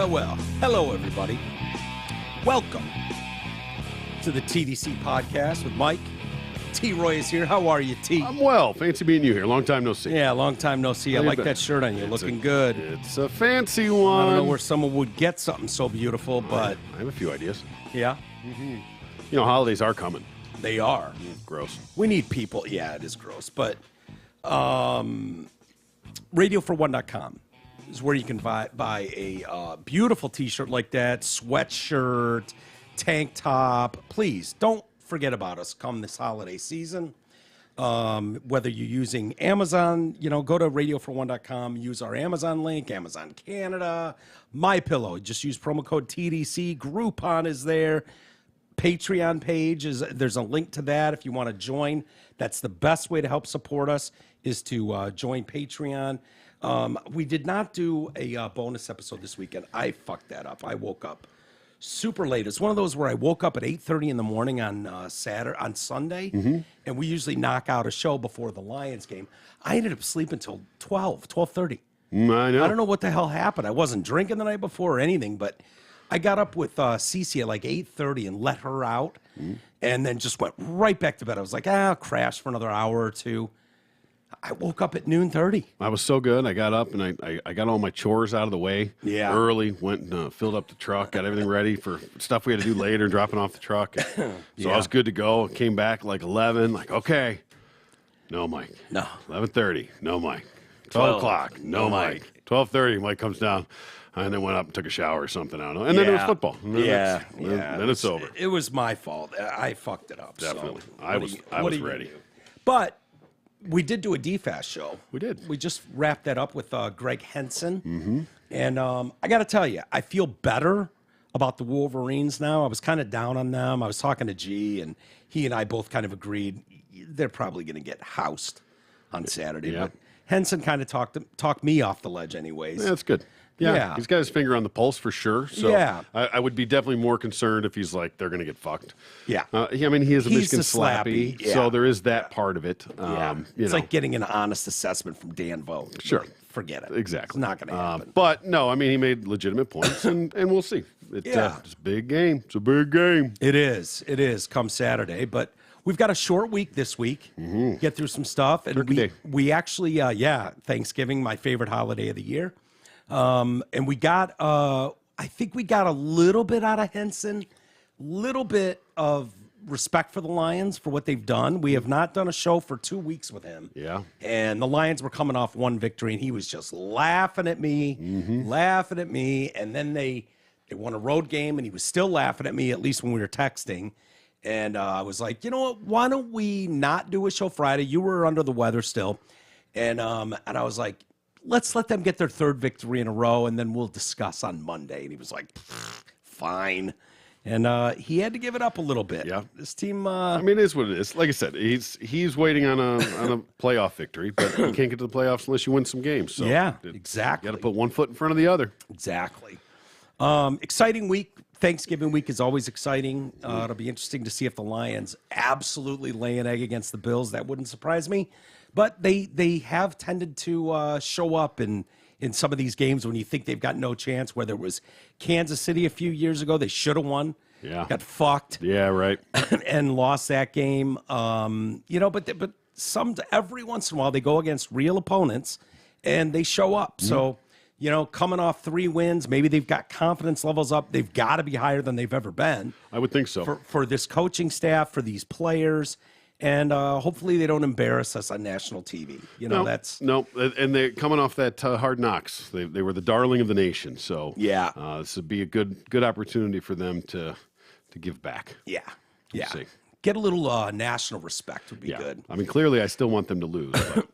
Well. Hello, everybody. Welcome to the TDC Podcast with Mike. T-Roy is here. How are you, T? I'm well. Fancy being you here. Long time no see. Yeah, long time no see. I like that shirt on you. Looking good. It's a fancy one. I don't know where someone would get something so beautiful, but... I have a few ideas. Yeah? You know, holidays are coming. They are. Gross. We need people. Yeah, it is gross. But radiofor1.com is where you can buy a beautiful T-shirt like that, sweatshirt, tank top. Please, don't forget about us come this holiday season. Whether you're using Amazon, go to radiofor1.com, use our Amazon link, Amazon Canada, MyPillow. Just use promo code TDC. Groupon is there. Patreon page there's a link to that if you want to join. That's the best way to help support us is to join Patreon. We did not do a bonus episode this weekend. I fucked that up. I woke up super late. It's one of those where I woke up at 8:30 in the morning on Sunday, and we usually knock out a show before the Lions game. I ended up sleeping until 12:30. I know. I don't know what the hell happened. I wasn't drinking the night before or anything, but I got up with Cece at like 8:30 and let her out, and then just went right back to bed. I was like, I'll crash for another hour or two. I woke up at 12:30. I was so good. I got up and I got all my chores out of the way early, went and filled up the truck, got everything ready for stuff we had to do later, dropping off the truck. So I was good to go. Came back like 11, like, okay. No, Mike. No. 11:30. No, Mike. 12 o'clock. No, Mike. 12:30, Mike comes down. And then went up and took a shower or something. I don't know. And then it was football. Then it's over. It was my fault. I fucked it up. Definitely. So I was ready. But we did do a DFAS show. We did. We just wrapped that up with Greg Henson. And I got to tell you, I feel better about the Wolverines now. I was kind of down on them. I was talking to G, and he and I both kind of agreed they're probably going to get housed on Saturday. Yeah. But Henson kind of talked me off the ledge anyways. Yeah, that's good. Yeah, he's got his finger on the pulse for sure. So I would be definitely more concerned if he's like, they're going to get fucked. Yeah. I mean, he is a Michigan slappy, yeah. so there is that part of it. It's like getting an honest assessment from Dan Vogt. Sure. Like, forget it. Exactly. It's not going to happen. But no, I mean, he made legitimate points, and we'll see. It's a big game. It's a big game. It is. It is come Saturday, but we've got a short week this week. Get through some stuff. And Turkey Day. We actually, Thanksgiving, my favorite holiday of the year. And we got, I think we got a little bit out of Henson, little bit of respect for the Lions for what they've done. We have not done a show for 2 weeks with him. Yeah. And the Lions were coming off one victory, and he was just laughing at me. And then they won a road game, and he was still laughing at me, at least when we were texting. And I was like, you know what? Why don't we not do a show Friday? You were under the weather still. And I was like, let's let them get their third victory in a row, and then we'll discuss on Monday. And he was like, fine. And he had to give it up a little bit. Yeah. This team... I mean, it is what it is. Like I said, he's waiting on a playoff victory, but you can't get to the playoffs unless you win some games. So exactly. You got to put one foot in front of the other. Exactly. Exciting week. Thanksgiving week is always exciting. It'll be interesting to see if the Lions absolutely lay an egg against the Bills. That wouldn't surprise me. But they have tended to show up in some of these games when you think they've got no chance, whether it was Kansas City a few years ago. They should have won. Yeah. Got fucked. Yeah, right. And lost that game. But every once in a while they go against real opponents and they show up. So, coming off 3 wins, maybe they've got confidence levels up. They've got to be higher than they've ever been. I would think so. For this coaching staff, for these players. And hopefully they don't embarrass us on national TV. No, and they're coming off that Hard Knocks. They were the darling of the nation. So this would be a good opportunity for them to give back. Yeah. We'll see. Get a little national respect would be good. I mean, clearly I still want them to lose. But.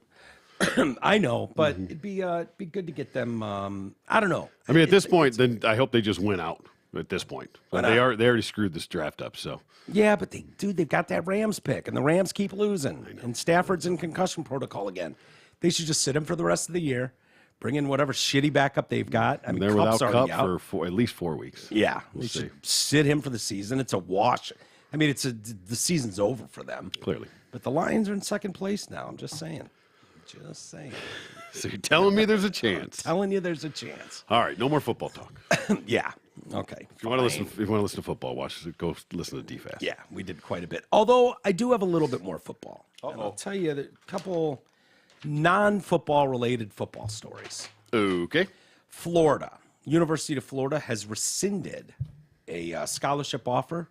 I know, but it'd be good to get them. I don't know. I mean, at this point, then I hope they just win out. At this point, they already screwed this draft up. So yeah, but they've got that Rams pick, and the Rams keep losing, and Stafford's in concussion protocol again. They should just sit him for the rest of the year, bring in whatever shitty backup they've got. I mean, they're Kupp's without already Kupp out. for at least 4 weeks. Yeah, they should sit him for the season. It's a wash. I mean, the season's over for them. Clearly, but the Lions are in second place now. I'm just saying. Just saying. So you're telling me there's a chance? Telling you there's a chance. All right, no more football talk. Yeah. Okay. If you want to listen to football, go listen to DFAS. Yeah, we did quite a bit. Although I do have a little bit more football. And I'll tell you a couple non-football related football stories. Okay. Florida, University of Florida has rescinded a scholarship offer.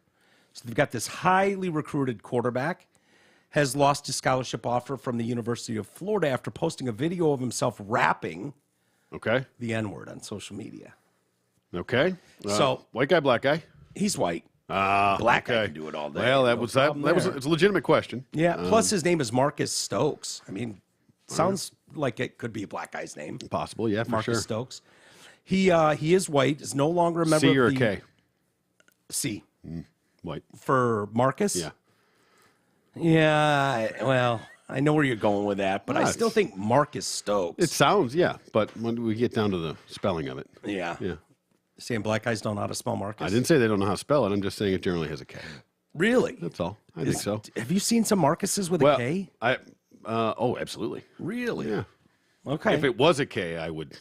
So they've got this highly recruited quarterback has lost his scholarship offer from the University of Florida after posting a video of himself rapping the N-word on social media. Okay. So white guy, black guy? He's white. Black guy can do it all day. Well, it's a legitimate question. Yeah. Plus, his name is Marcus Stokes. I mean, sounds like it could be a black guy's name. Possible, yeah, for Marcus sure. Stokes. He is white. Is no longer a member C or of a the K? C. White. For Marcus? Yeah. Yeah. Well, I know where you're going with that, but I still think Marcus Stokes. It sounds, yeah, but when we get down to the spelling of it. Yeah. Yeah. Saying black guys don't know how to spell Marcus? I didn't say they don't know how to spell it. I'm just saying it generally has a K. Really? That's all. I think so. Have you seen some Marcuses with a K? Absolutely. Really? Yeah. Okay. If it was a K, I would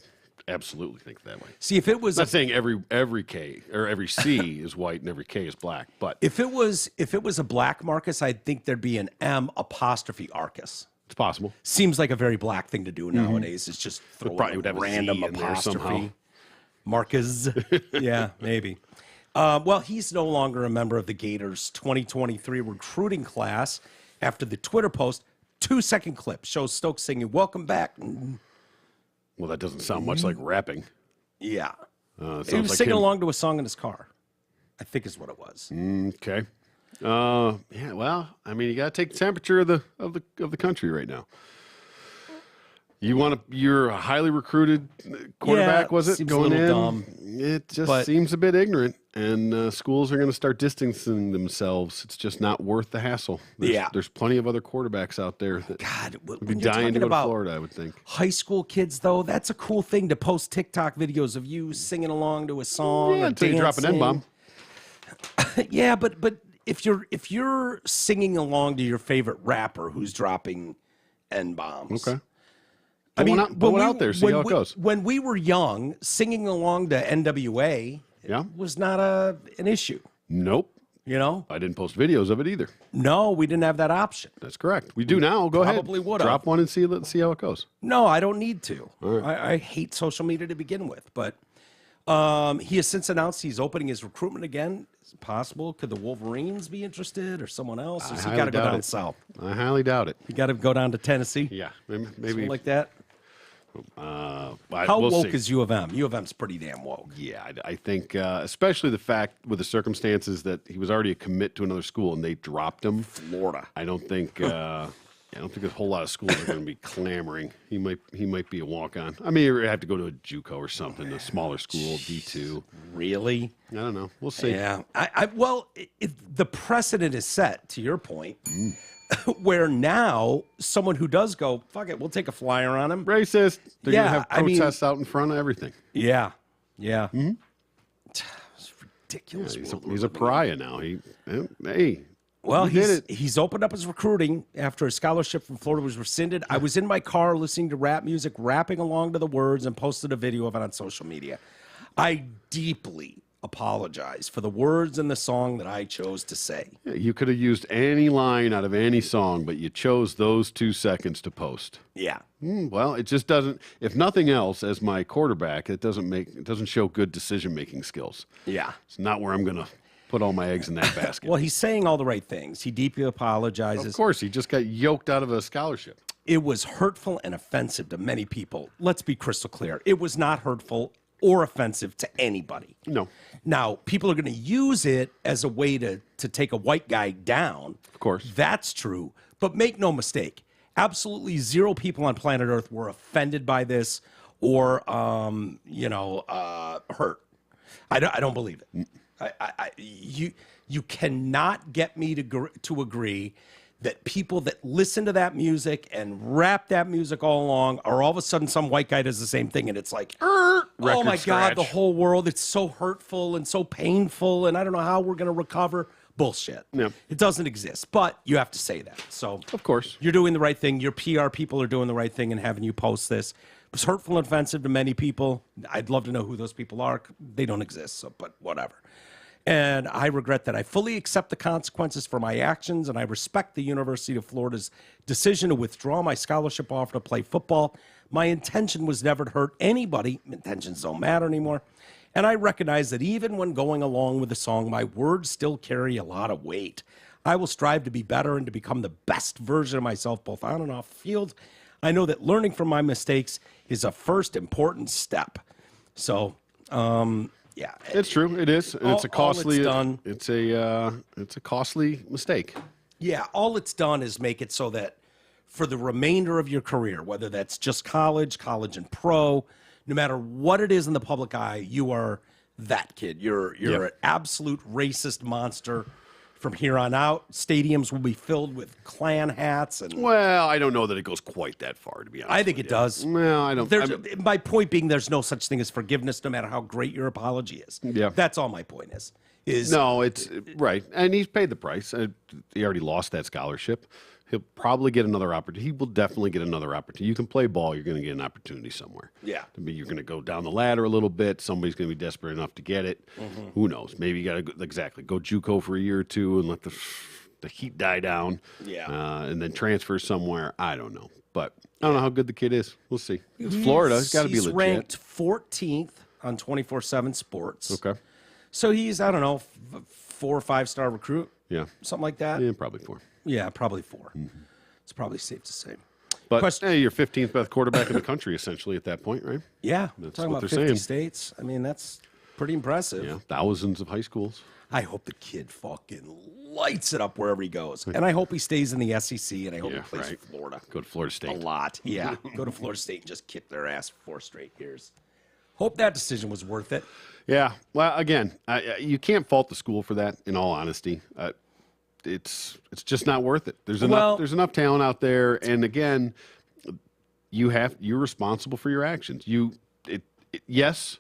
absolutely think that way. See, if it was I'm not saying every K or every C is white and every K is black, but if it was a black Marcus, I'd think there'd be an M apostrophe Arcus. it's possible. Seems like a very black thing to do nowadays. It's just throw probably a would have a Z random in there somehow. apostrophe. Marcus. Yeah, maybe. Well, he's no longer a member of the Gators 2023 recruiting class after the Twitter post. 2-second clip shows Stokes singing "Welcome Back." Well, that doesn't sound much like rapping. Yeah. It He was sounds like singing him. along to a song in his car, I think is what it was. Okay. Yeah. Well, I mean, you got to take the temperature of the country right now. You're a highly recruited quarterback, was it? Seems Going a little in, dumb. it just seems a bit ignorant, and schools are going to start distancing themselves. It's just not worth the hassle. There's plenty of other quarterbacks out there that would be dying to go to Florida, I would think. High school kids, though, that's a cool thing to post TikTok videos of you singing along to a song. Yeah, or until you drop an N-bomb. Yeah, but if you're singing along to your favorite rapper who's dropping N-bombs. Okay. I mean, put out there, see how it goes. When we were young, singing along to NWA was not an issue. Nope. You know? I didn't post videos of it either. No, we didn't have that option. That's correct. We do now. Go ahead. Probably would have. Drop one and see how it goes. No, I don't need to. Right. I hate social media to begin with. But he has since announced he's opening his recruitment again. Is it possible? Could the Wolverines be interested or someone else? Or has he got to go down south? I highly doubt it. You got to go down to Tennessee? Yeah. Maybe Something like that? How we'll woke see. is U of M? U of M's pretty damn woke. Yeah, I think especially the fact with the circumstances that he was already a commit to another school and they dropped him. Florida. I don't think a whole lot of schools are going to be clamoring. He might be a walk on. I mean, you have to go to a JUCO or something, a smaller school, D2. Really? I don't know. We'll see. Yeah. The precedent is set, to your point, where now someone who does go, fuck it, we'll take a flyer on him. Racist. They're going to have I mean, protests out in front of everything. Yeah. Yeah. It's ridiculous. He's a pariah now. Well, he did it. he's opened up his recruiting after his scholarship from Florida was rescinded. I was in my car listening to rap music, rapping along to the words, and posted a video of it on social media. I deeply apologize for the words in the song that I chose to say. Yeah, you could have used any line out of any song, but you chose those 2 seconds to post. Yeah. Well, it just doesn't. If nothing else, as my quarterback, it doesn't show good decision-making skills. Yeah. It's not where I'm going to put all my eggs in that basket. Well, he's saying all the right things. He deeply apologizes. Of course, he just got yoked out of a scholarship. It was hurtful and offensive to many people. Let's be crystal clear. It was not hurtful or offensive to anybody. No. Now, people are going to use it as a way to take a white guy down. Of course. That's true. But make no mistake, absolutely zero people on planet Earth were offended by this or, hurt. I don't believe it. You cannot get me to agree that people that listen to that music and rap that music all along, or all of a sudden some white guy does the same thing and it's like, oh my God, the whole world, it's so hurtful and so painful and I don't know how we're going to recover. Bullshit. Yeah. It doesn't exist, but you have to say that. So, Of course. you're doing the right thing. Your PR people are doing the right thing and having you post this. It was hurtful and offensive to many people. I'd love to know who those people are. They don't exist, so, but whatever. And I regret that. I fully accept the consequences for my actions, and I respect the University of Florida's decision to withdraw my scholarship offer to play football. My intention was never to hurt anybody. Intentions don't matter anymore. And I recognize that even when going along with the song, my words still carry a lot of weight. I will strive to be better and to become the best version of myself, both on and off the field. I know that learning from my mistakes is a first important step. So, yeah, It's true. It is. And it's a costly. It's done. It's a costly mistake. Yeah, all it's done is make it so that for the remainder of your career, whether that's just college and pro, no matter what it is in the public eye, you are that kid. You're an absolute racist monster. From here on out, stadiums will be filled with Klan hats. And Well, I don't know that it goes quite that far, to be honest. I think it does. Well, I don't. My point being, there's no such thing as forgiveness, no matter how great your apology is. Yeah. That's all my point is. No, it's right. And he's paid the price. He already lost that scholarship. He'll probably get another opportunity. He will definitely get another opportunity. You can play ball, you're going to get an opportunity somewhere. Yeah. I mean, you're going to go down the ladder a little bit. Somebody's going to be desperate enough to get it. Mm-hmm. Who knows? Maybe you got to go JUCO for a year or two and let the heat die down. Yeah. And then transfer somewhere. I don't know. But I don't know how good the kid is. We'll see. It's Florida. It's got to be legit. He's ranked 14th on 24/7 Sports. Okay. So he's, I don't know, 4 or 5 star recruit. Yeah. Something like that. Yeah, probably 4. Yeah, probably 4. Mm-hmm. It's probably safe to say. But hey, you're 15th best quarterback in the country, essentially, at that point, right? Yeah. That's talking what about they're 50 saying. states. I mean, that's pretty impressive. Yeah, thousands of high schools. I hope the kid fucking lights it up wherever he goes. And I hope he stays in the SEC, and I hope he plays for Florida. Go to Florida State. A lot. Yeah. Go to Florida State and just kick their ass for 4 straight years. Hope that decision was worth it. Yeah. Well, again, you can't fault the school for that, in all honesty. It's just not worth it. There's enough talent out there, and again, you're responsible for your actions. Yes,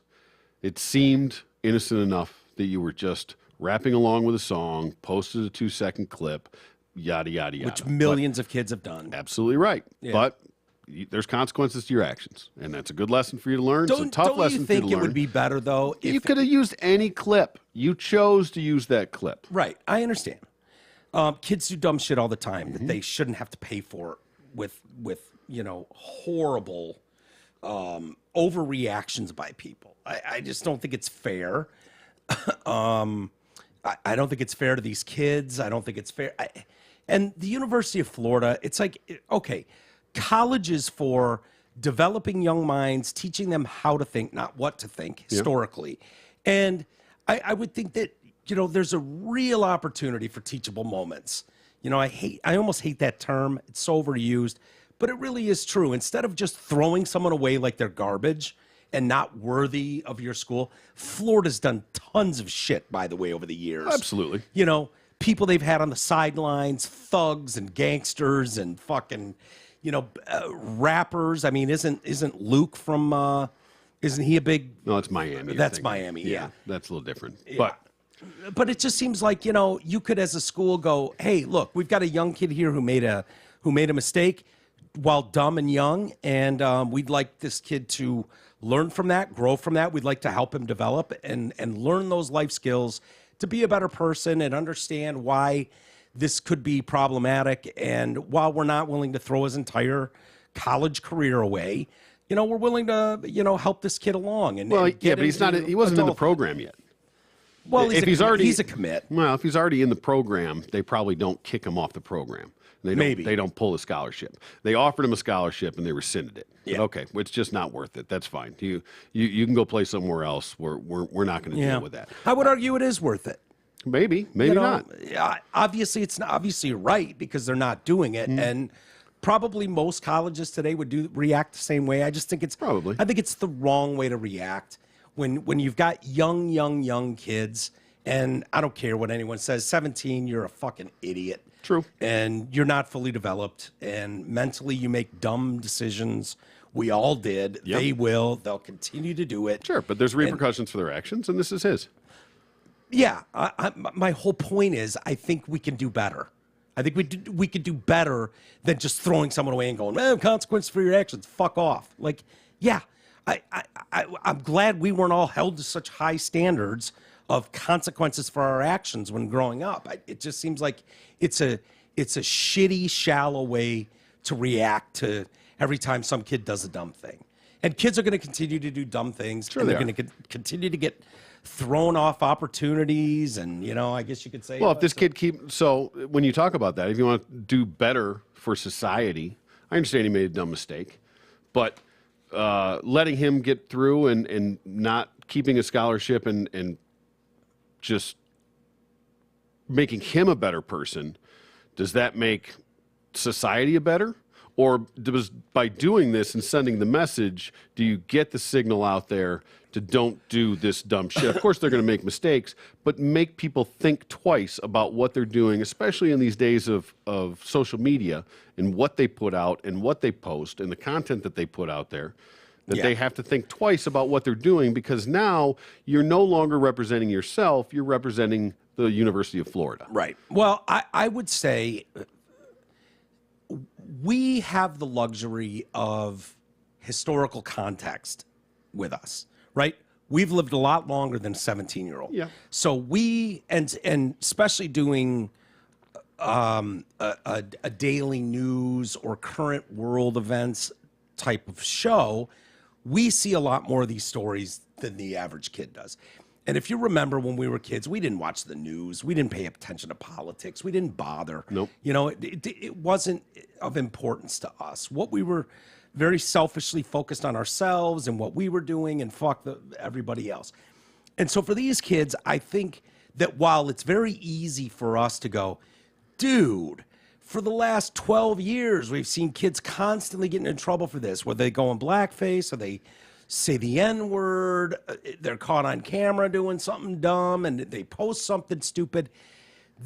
it seemed innocent enough that you were just rapping along with a song, posted a 2-second clip, yada yada yada, which millions of kids have done. Absolutely right. Yeah. But there's consequences to your actions, and that's a good lesson for you to learn. It's a tough lesson for you to learn. Don't you think it would be better though if you could have used any clip? You chose to use that clip. Right. I understand. Kids do dumb shit all the time that they shouldn't have to pay for with horrible overreactions by people. I just don't think it's fair. I don't think it's fair to these kids. I don't think it's fair. And the University of Florida, it's like, okay, college is for developing young minds, teaching them how to think, not what to think historically. And I would think that, there's a real opportunity for teachable moments. I almost hate that term. It's so overused, but it really is true. Instead of just throwing someone away like they're garbage and not worthy of your school, Florida's done tons of shit, by the way, over the years. Absolutely. People they've had on the sidelines, thugs and gangsters and fucking, rappers. I mean, isn't Luke from, isn't he a big... No, it's Miami. That's Miami, yeah. That's a little different. Yeah. But it just seems like, you could as a school go, hey, look, we've got a young kid here who made a mistake while dumb and young, and we'd like this kid to learn from that, grow from that. We'd like to help him develop and learn those life skills to be a better person and understand why this could be problematic. And while we're not willing to throw his entire college career away, we're willing to, help this kid along. And but he wasn't in the program yet. Well, he's a commit. Well, if he's already in the program, they probably don't kick him off the program. They don't pull a scholarship. They offered him a scholarship and they rescinded it. Yeah. But okay, it's just not worth it. That's fine. You can go play somewhere else. We're not going to deal with that. I would argue it is worth it. Maybe not. Obviously, it's not. Obviously, you're right because they're not doing it, and probably most colleges today would react the same way. I just think it's I think it's the wrong way to react when you've got young kids, and I don't care what anyone says. 17, you're a fucking idiot. True. And you're not fully developed, and mentally you make dumb decisions. We all did. Yep. They'll continue to do it. Sure, but there's repercussions for their actions, and this is his. Yeah, my whole point is I think we can do better. I think we could do better than just throwing someone away and going, consequences for your actions, fuck off. Like, yeah, I'm glad we weren't all held to such high standards of consequences for our actions when growing up. It just seems like it's a shitty, shallow way to react to every time some kid does a dumb thing. And kids are going to continue to do dumb things. Sure, and they're going to continue to get thrown off opportunities, and I guess you could say. Well, if this kid so when you talk about that, if you want to do better for society, I understand he made a dumb mistake, but letting him get through and not keeping a scholarship and just making him a better person, does that make society a better? Or does, by doing this and sending the message, do you get the signal out there to don't do this dumb shit? Of course, they're going to make mistakes, but make people think twice about what they're doing, especially in these days of social media and what they put out and what they post and the content that they put out there, that they have to think twice about what they're doing, because now you're no longer representing yourself, you're representing the University of Florida. Right. Well, I would say we have the luxury of historical context with us, right? We've lived a lot longer than a 17-year-old. Yeah. So we, and especially doing a daily news or current world events type of show, we see a lot more of these stories than the average kid does. And if you remember when we were kids, we didn't watch the news. We didn't pay attention to politics. We didn't bother. Nope. It wasn't of importance to us. What we were very selfishly focused on ourselves and what we were doing, and fuck everybody else. And so for these kids, I think that while it's very easy for us to go, dude, for the last 12 years, we've seen kids constantly getting in trouble for this, whether they go in blackface or they say the N-word, they're caught on camera doing something dumb, and they post something stupid.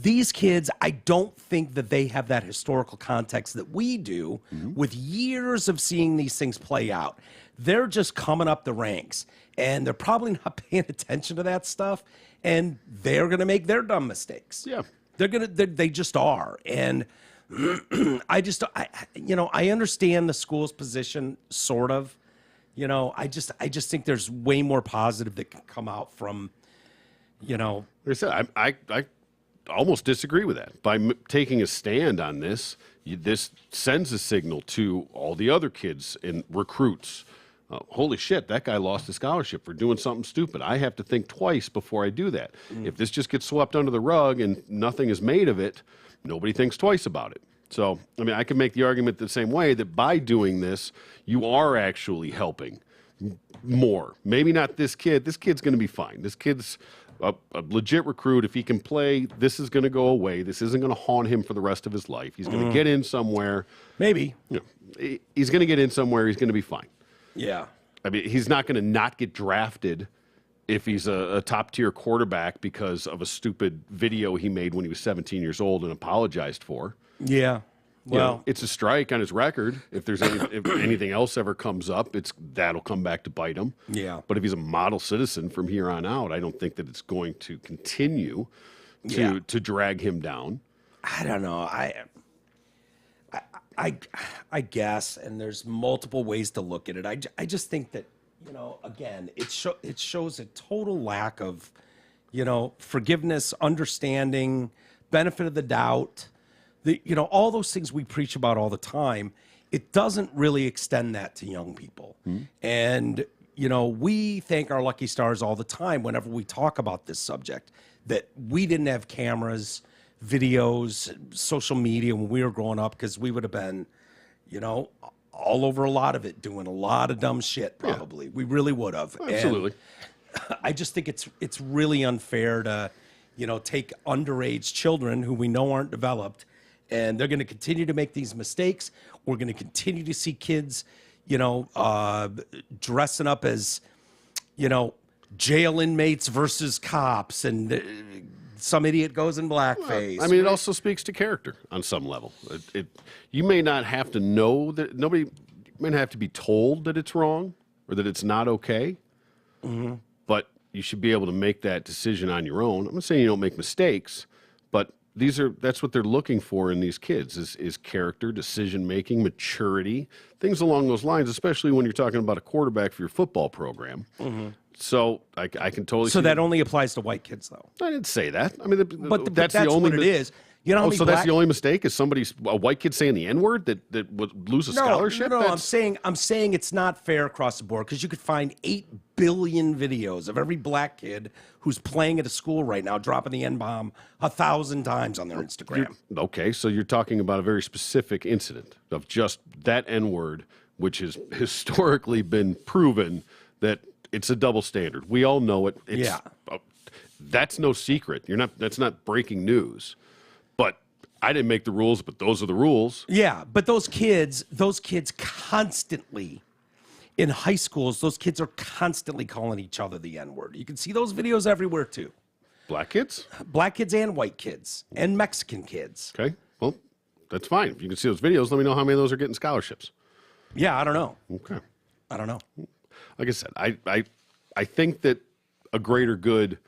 These kids, I don't think that they have that historical context that we do with years of seeing these things play out. They're just coming up the ranks, and they're probably not paying attention to that stuff, and they're going to make their dumb mistakes. Yeah. They just are. And I understand the school's position, sort of. I just think there's way more positive that can come out from, Like I said, I almost disagree with that. By taking a stand on this, this sends a signal to all the other kids and recruits. Holy shit, that guy lost a scholarship for doing something stupid. I have to think twice before I do that. If this just gets swept under the rug and nothing is made of it, nobody thinks twice about it. So, I mean, I can make the argument the same way that by doing this, you are actually helping more. Maybe not this kid. This kid's going to be fine. This kid's a legit recruit. If he can play, this is going to go away. This isn't going to haunt him for the rest of his life. He's going to get in somewhere. Maybe. He's going to get in somewhere. He's going to be fine. Yeah. I mean, he's not going to not get drafted if he's a top-tier quarterback because of a stupid video he made when he was 17 years old and apologized for. Yeah. Well, it's a strike on his record. If there's if anything else ever comes up, that'll come back to bite him. Yeah. But if he's a model citizen from here on out, I don't think that it's going to continue to drag him down. I don't know. I guess, and there's multiple ways to look at it. I just think that, again, it shows a total lack of, forgiveness, understanding, benefit of the doubt. All those things we preach about all the time, it doesn't really extend that to young people. And, we thank our lucky stars all the time whenever we talk about this subject, that we didn't have cameras, videos, social media when we were growing up, because we would have been, all over a lot of it, doing a lot of dumb shit, probably. Yeah. We really would have. Absolutely. And I just think it's really unfair to, take underage children who we know aren't developed, and they're going to continue to make these mistakes. We're going to continue to see kids, dressing up as, jail inmates versus cops, and some idiot goes in blackface. Well, I mean, it also speaks to character on some level. You may not have to know that you may not have to be told that it's wrong or that it's not okay. But you should be able to make that decision on your own. I'm not saying you don't make mistakes, but that's what they're looking for in these kids is character, decision making, maturity, things along those lines, especially when you're talking about a quarterback for your football program. Mm-hmm. So I can totally. So that only applies to white kids, though. I didn't say that. I mean, but that's the only what it is. You know, so that's the only mistake is a white kid saying the N-word that would lose a scholarship. No, I'm saying it's not fair across the board because you could find 8 billion videos of every black kid who's playing at a school right now dropping the N-bomb 1,000 times on their Instagram. Okay, so you're talking about a very specific incident of just that N-word, which has historically been proven that it's a double standard. We all know it. That's no secret. That's not breaking news. But I didn't make the rules, but those are the rules. Yeah, but those kids constantly in high schools, those kids are constantly calling each other the N-word. You can see those videos everywhere too. Black kids? Black kids and white kids and Mexican kids. Okay. Well, that's fine. If you can see those videos, let me know how many of those are getting scholarships. Yeah, I don't know. Okay. I don't know. Like I said, I think that a greater good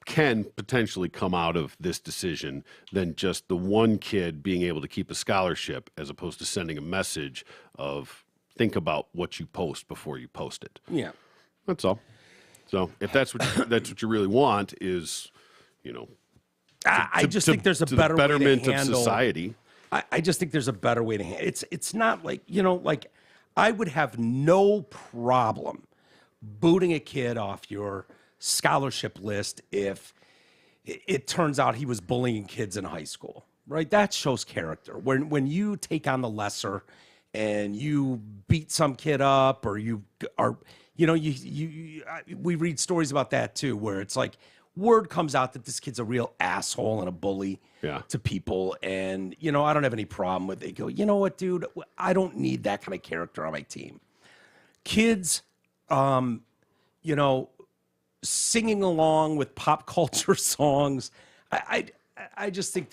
can potentially come out of this decision than just the one kid being able to keep a scholarship as opposed to sending a message of think about what you post before you post it. Yeah. That's all. So if that's what you really want is, I just think there's a better way to handle of society. I just think there's a better way to handle it. It's not like, like I would have no problem booting a kid off your scholarship list if it turns out he was bullying kids in high school, right? That shows character. When you take on the lesser and you beat some kid up or you are, we read stories about that too, where it's like word comes out that this kid's a real asshole and a bully to people. And, I don't have any problem with it. They go, you know what, dude, I don't need that kind of character on my team. Kids, singing along with pop culture songs. I just think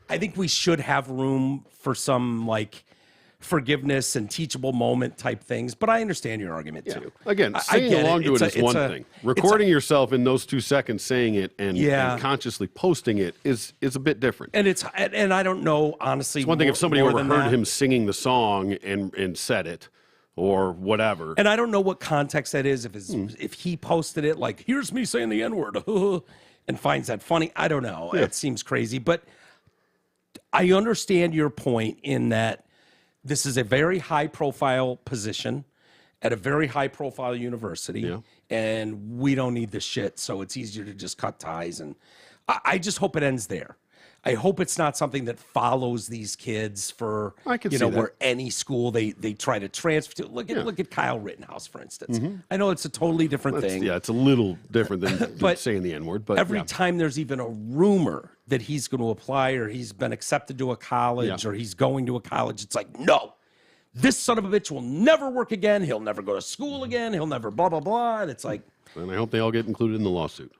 I think we should have room for some like forgiveness and teachable moment type things. But I understand your argument too. Again, singing along to it is one thing. Recording yourself in those 2 seconds saying it and consciously posting it is a bit different. And I don't know, honestly. It's one thing if somebody overheard him singing the song and said it. Or whatever. And I don't know what context that is. If he posted it like, here's me saying the N-word, and finds that funny. I don't know. Yeah. It seems crazy. But I understand your point in that this is a very high-profile position at a very high-profile university, and we don't need this shit, so it's easier to just cut ties. And I just hope it ends there. I hope it's not something that follows these kids for, where any school they try to transfer to. Look at Kyle Rittenhouse, for instance. Mm-hmm. I know it's a totally different thing. Yeah, it's a little different than saying the N-word. But every time there's even a rumor that he's going to apply or he's been accepted to a college or he's going to a college, it's like, no, this son of a bitch will never work again. He'll never go to school again. He'll never blah, blah, blah. And it's like. And I hope they all get included in the lawsuit.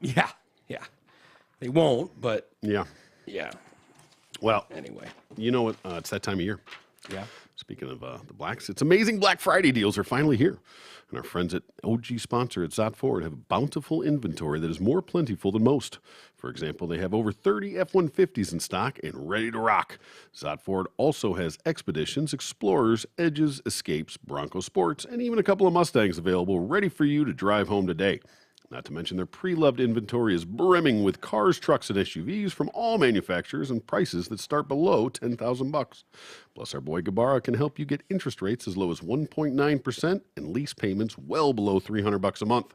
Yeah. They won't, but. Yeah. Yeah. Well, anyway, you know what? It's that time of year. Yeah. Speaking of the blacks, it's amazing Black Friday deals are finally here. And our friends at OG Sponsor at Zott Ford have a bountiful inventory that is more plentiful than most. For example, they have over 30 F-150s in stock and ready to rock. Zott Ford also has Expeditions, Explorers, Edges, Escapes, Bronco Sports, and even a couple of Mustangs available ready for you to drive home today. Not to mention their pre-loved inventory is brimming with cars, trucks, and SUVs from all manufacturers and prices that start below $10,000. Plus, our boy Gabara can help you get interest rates as low as 1.9% and lease payments well below $300 a month.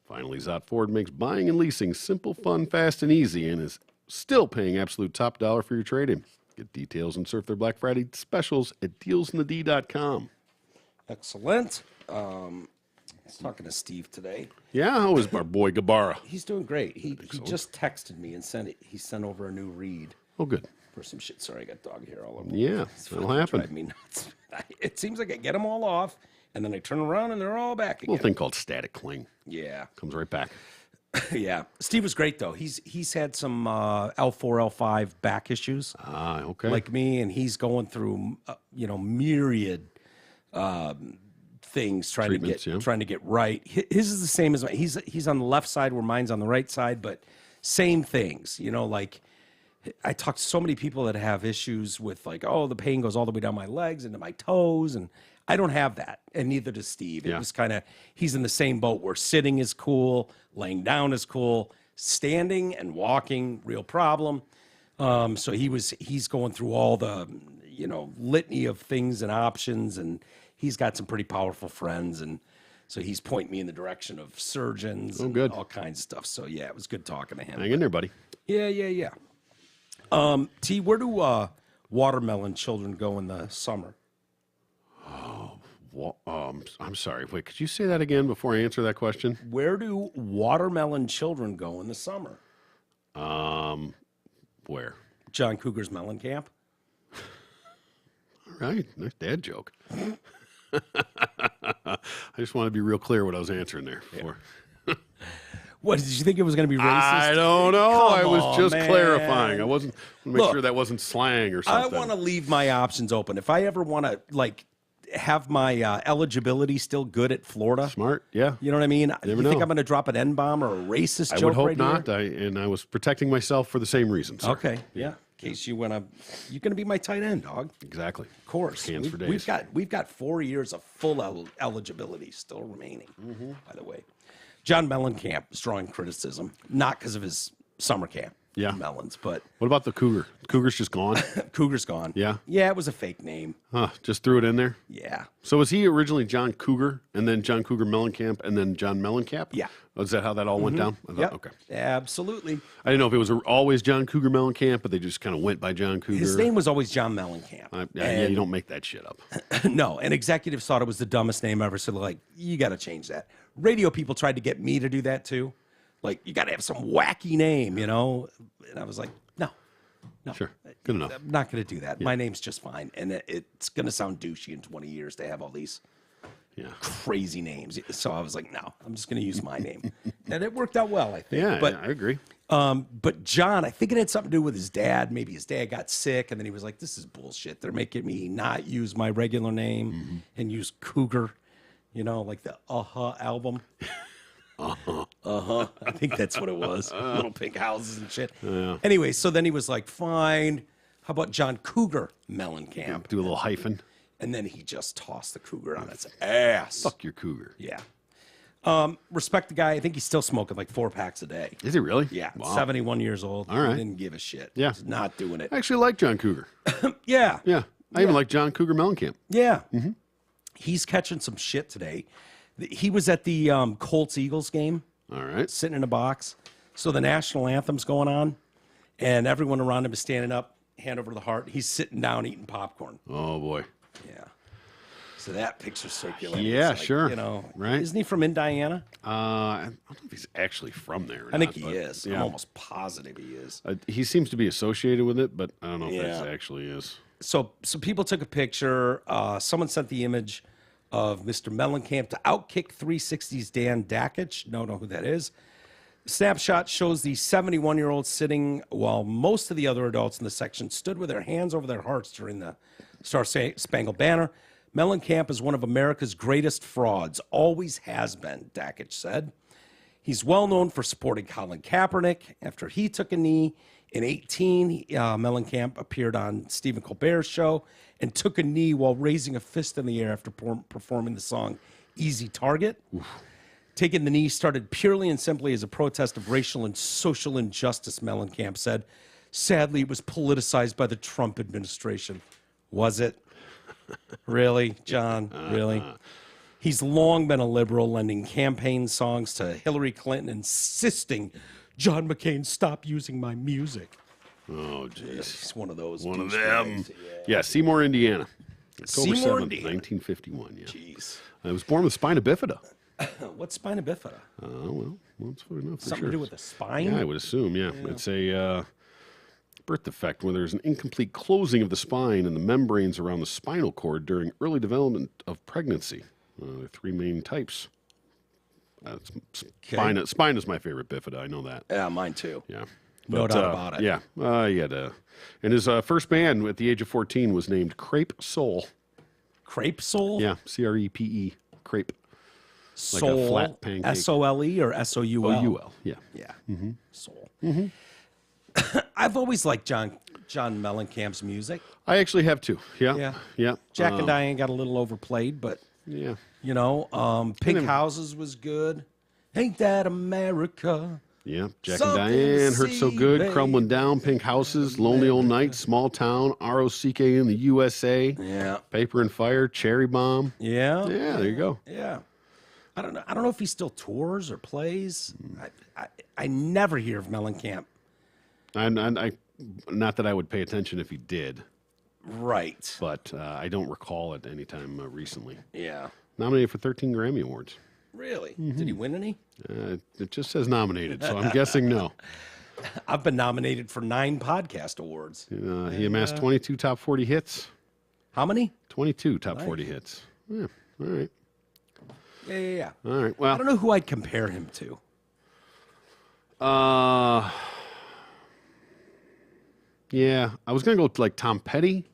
Finally, Zott Ford makes buying and leasing simple, fun, fast, and easy and is still paying absolute top dollar for your trade-in. Get details and surf their Black Friday specials at dealsinthed.com. Excellent. I was talking to Steve today. Yeah, how is our boy Gabara? He's doing great. He just texted me and he sent over a new read. Oh, good. For some shit. Sorry, I got dog hair all over. Yeah, that'll happen. Drive me nuts. It seems like I get them all off, and then I turn around and they're all back again. A little thing called static cling. Yeah. Comes right back. Yeah. Steve was great, though. He's had some L4, L5 back issues. Ah, okay. Like me, and he's going through, myriad things trying to get right. His is the same as mine. He's on the left side where mine's on the right side, but same things. Like I talk to so many people that have issues with like, oh, the pain goes all the way down my legs into my toes, and I don't have that, and neither does Steve. It was kind of, he's in the same boat where sitting is cool, laying down is cool, standing and walking, real problem. So he's going through all the, litany of things and options, and he's got some pretty powerful friends, and so he's pointing me in the direction of surgeons and all kinds of stuff. So yeah, it was good talking to him. Hang in there, buddy. Yeah. T, where do watermelon children go in the summer? I'm sorry. Wait, could you say that again before I answer that question? Where do watermelon children go in the summer? Where? John Cougar's Melon Camp. All right. Nice dad joke. I just want to be real clear what I was answering there before. Yeah. What, did you think it was going to be racist? I don't know. I was just clarifying. I wasn't make sure that wasn't slang or something. I want to leave my options open. If I ever want to, have my eligibility still good at Florida. Smart, yeah. You know what I mean? You think I'm going to drop an N-bomb or a racist joke? I would hope right not. Here? I was protecting myself for the same reason. Sir. Okay, yeah. In case you want to, you're going to be my tight end, dog. Exactly. Of course. Hands for days. We've got 4 years of full eligibility still remaining. By the way, John Mellencamp is drawing criticism, not because of his summer camp. Yeah. Melons, but what about the Cougar? Cougar's just gone. Cougar's gone. Yeah. Yeah, it was a fake name. Huh, just threw it in there? Yeah. So was he originally John Cougar and then John Cougar Mellencamp and then John Mellencamp? Yeah. Oh, is that how that all went down? Yeah. Okay. Absolutely. I didn't know if it was always John Cougar Mellencamp, but they just kind of went by John Cougar. His name was always John Mellencamp. Yeah, you don't make that shit up. No, and executives thought it was the dumbest name ever, so you got to change that. Radio people tried to get me to do that too. You got to have some wacky name, And I was like, no. Sure. Good enough. I'm not going to do that. Yeah. My name's just fine. And it's going to sound douchey in 20 years to have all these crazy names. So I was like, no, I'm just going to use my name. And it worked out well, I think. Yeah, I agree. But John, I think it had something to do with his dad. Maybe his dad got sick, and then he was like, this is bullshit. They're making me not use my regular name and use Cougar, like the album. I think that's what it was. Little pink houses and shit. Yeah. Anyway, so then he was like, fine. How about John Cougar Mellencamp? Do a little hyphen. And then he just tossed the Cougar on its ass. Fuck your Cougar. Yeah. Respect the guy. I think he's still smoking 4 packs a day. Is he really? Yeah. Wow. 71 years old. All right. He didn't give a shit. Yeah. He's not doing it. I actually like John Cougar. Yeah. Yeah. I even like John Cougar Mellencamp. Yeah. He's catching some shit today. He was at the Colts-Eagles game. All right. Sitting in a box. So the national anthem's going on, and everyone around him is standing up, hand over the heart. He's sitting down eating popcorn. Oh, boy. Yeah. So that picture's circulating. Yeah, sure. Right? Isn't he from Indiana? I don't know if he's actually from there or I think not, he is. Yeah. I'm almost positive he is. He seems to be associated with it, but I don't know if that actually is. So people took a picture. Someone sent the image of Mr. Mellencamp to outkick 360's Dan Dakich. Don't know who that is. Snapshot shows the 71-year-old sitting while most of the other adults in the section stood with their hands over their hearts during the Star-Spangled Banner. Mellencamp is one of America's greatest frauds, always has been, Dakich said. He's well known for supporting Colin Kaepernick. After he took a knee in 2018, Mellencamp appeared on Stephen Colbert's show and took a knee while raising a fist in the air after performing the song Easy Target. Oof. Taking the knee started purely and simply as a protest of racial and social injustice, Mellencamp said. Sadly, it was politicized by the Trump administration. Was it? Really, John? Really? He's long been a liberal, lending campaign songs to Hillary Clinton, insisting John McCain stop using my music. Oh, jeez. He's one of those. One of them. Yeah, Seymour, Indiana. October Seymour, 7th, Indiana. 1951. Yeah. Jeez. I was born with spina bifida. What's spina bifida? Well, that's what I know for Something sure. to do with the spine? Yeah, I would assume, yeah. It's a birth defect where there's an incomplete closing of the spine and the membranes around the spinal cord during early development of pregnancy. There are 3 main types. Spine is my favorite bifida. I know that. Yeah, mine too. Yeah. No doubt about it. Yeah. And his first band at the age of 14 was named Crepe Soul. Crepe Soul? Yeah. Crepe. crepe. Soul, like a flat pancake. S-O-L-E or S-O-U-L? O-U-L, yeah. Yeah, Soul. I've always liked John Mellencamp's music. I actually have too. Yeah. Jack and Diane got a little overplayed, but Yeah. you know, Pink Houses was good. Ain't that America? Yeah. Jack Something and to Diane, Hurt So see, Good, baby. Crumbling Down, Pink Houses, Lonely Old Night, Small Town, R.O.C.K. in the USA, Yeah. Paper and Fire, Cherry Bomb. Yeah. Yeah, there you go. Yeah. I don't know if he still tours or plays. I never hear of Mellencamp. I not that I would pay attention if he did, Right. but I don't recall it any time recently. Yeah. Nominated for 13 Grammy Awards. Really? Did he win any? It just says nominated, so I'm guessing no. I've been nominated for 9 podcast awards. He amassed 22 top 40 hits. How many? 22 top 40 hits. Yeah, all right. Yeah. All right. I Well, don't know who I'd compare him to. yeah, I was going to go with like Tom Petty,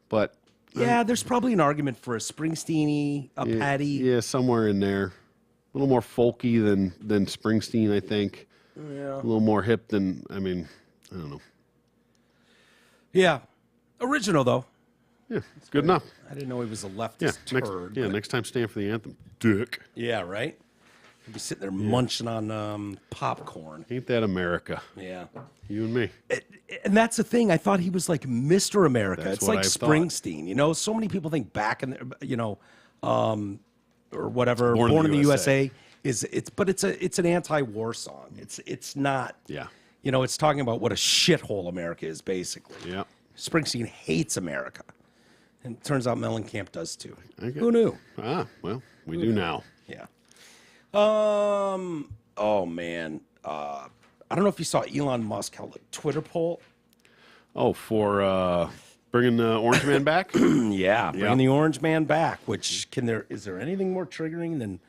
but Yeah, there's probably an argument for a Springsteen-y, a Petty. yeah, somewhere in there. A little more folky than Springsteen, I think. Yeah. A little more hip than, I don't know. Yeah. Original, though. Yeah, it's good enough. I didn't know he was a Yeah, leftist turd. next time stand for the anthem. Dick. Yeah, right? He'd be sitting there munching on popcorn. Ain't that America? Yeah. You and me. And that's the thing. I thought he was like Mr. America. That's it's what like I thought. Springsteen. You know, so many people think back in the, or whatever, Born Born in in the the USA it's an anti-war song. It's not. Yeah. You know, it's talking about what a shithole America is, basically. Yeah. Springsteen hates America. And it turns out Mellencamp does too. Okay. Who knew? Ah, well, we do now. Yeah. Oh man. I don't know if you saw Elon Musk held a Twitter poll. Oh, for bringing the Orange Man back? Yeah, bringing the Orange Man back. Which is there anything more triggering than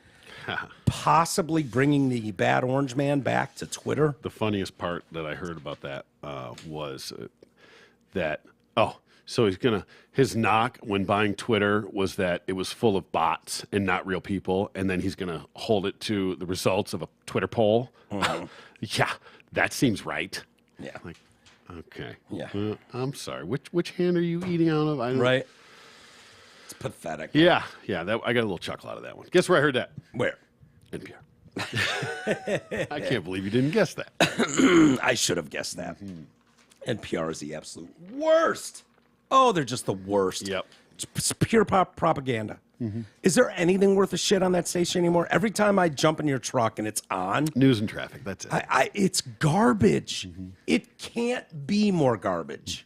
possibly bringing the bad Orange Man back to Twitter? The funniest part that I heard about that was that, so his knock when buying Twitter was that it was full of bots and not real people, and then he's going to hold it to the results of a Twitter poll. Yeah, that seems right. Yeah. Like, okay. Yeah. I'm sorry. Which hand are you eating out of? I don't, Right. It's pathetic. Yeah, I got a little chuckle out of that one. Guess where I heard that? Where? NPR. I can't believe you didn't guess that. I should have guessed that. NPR is the absolute worst. Oh, they're just the worst. Yep. It's pure propaganda. Is there anything worth a shit on that station anymore? Every time I jump in your truck and it's on, News and traffic. That's it. it's garbage. It can't be more garbage.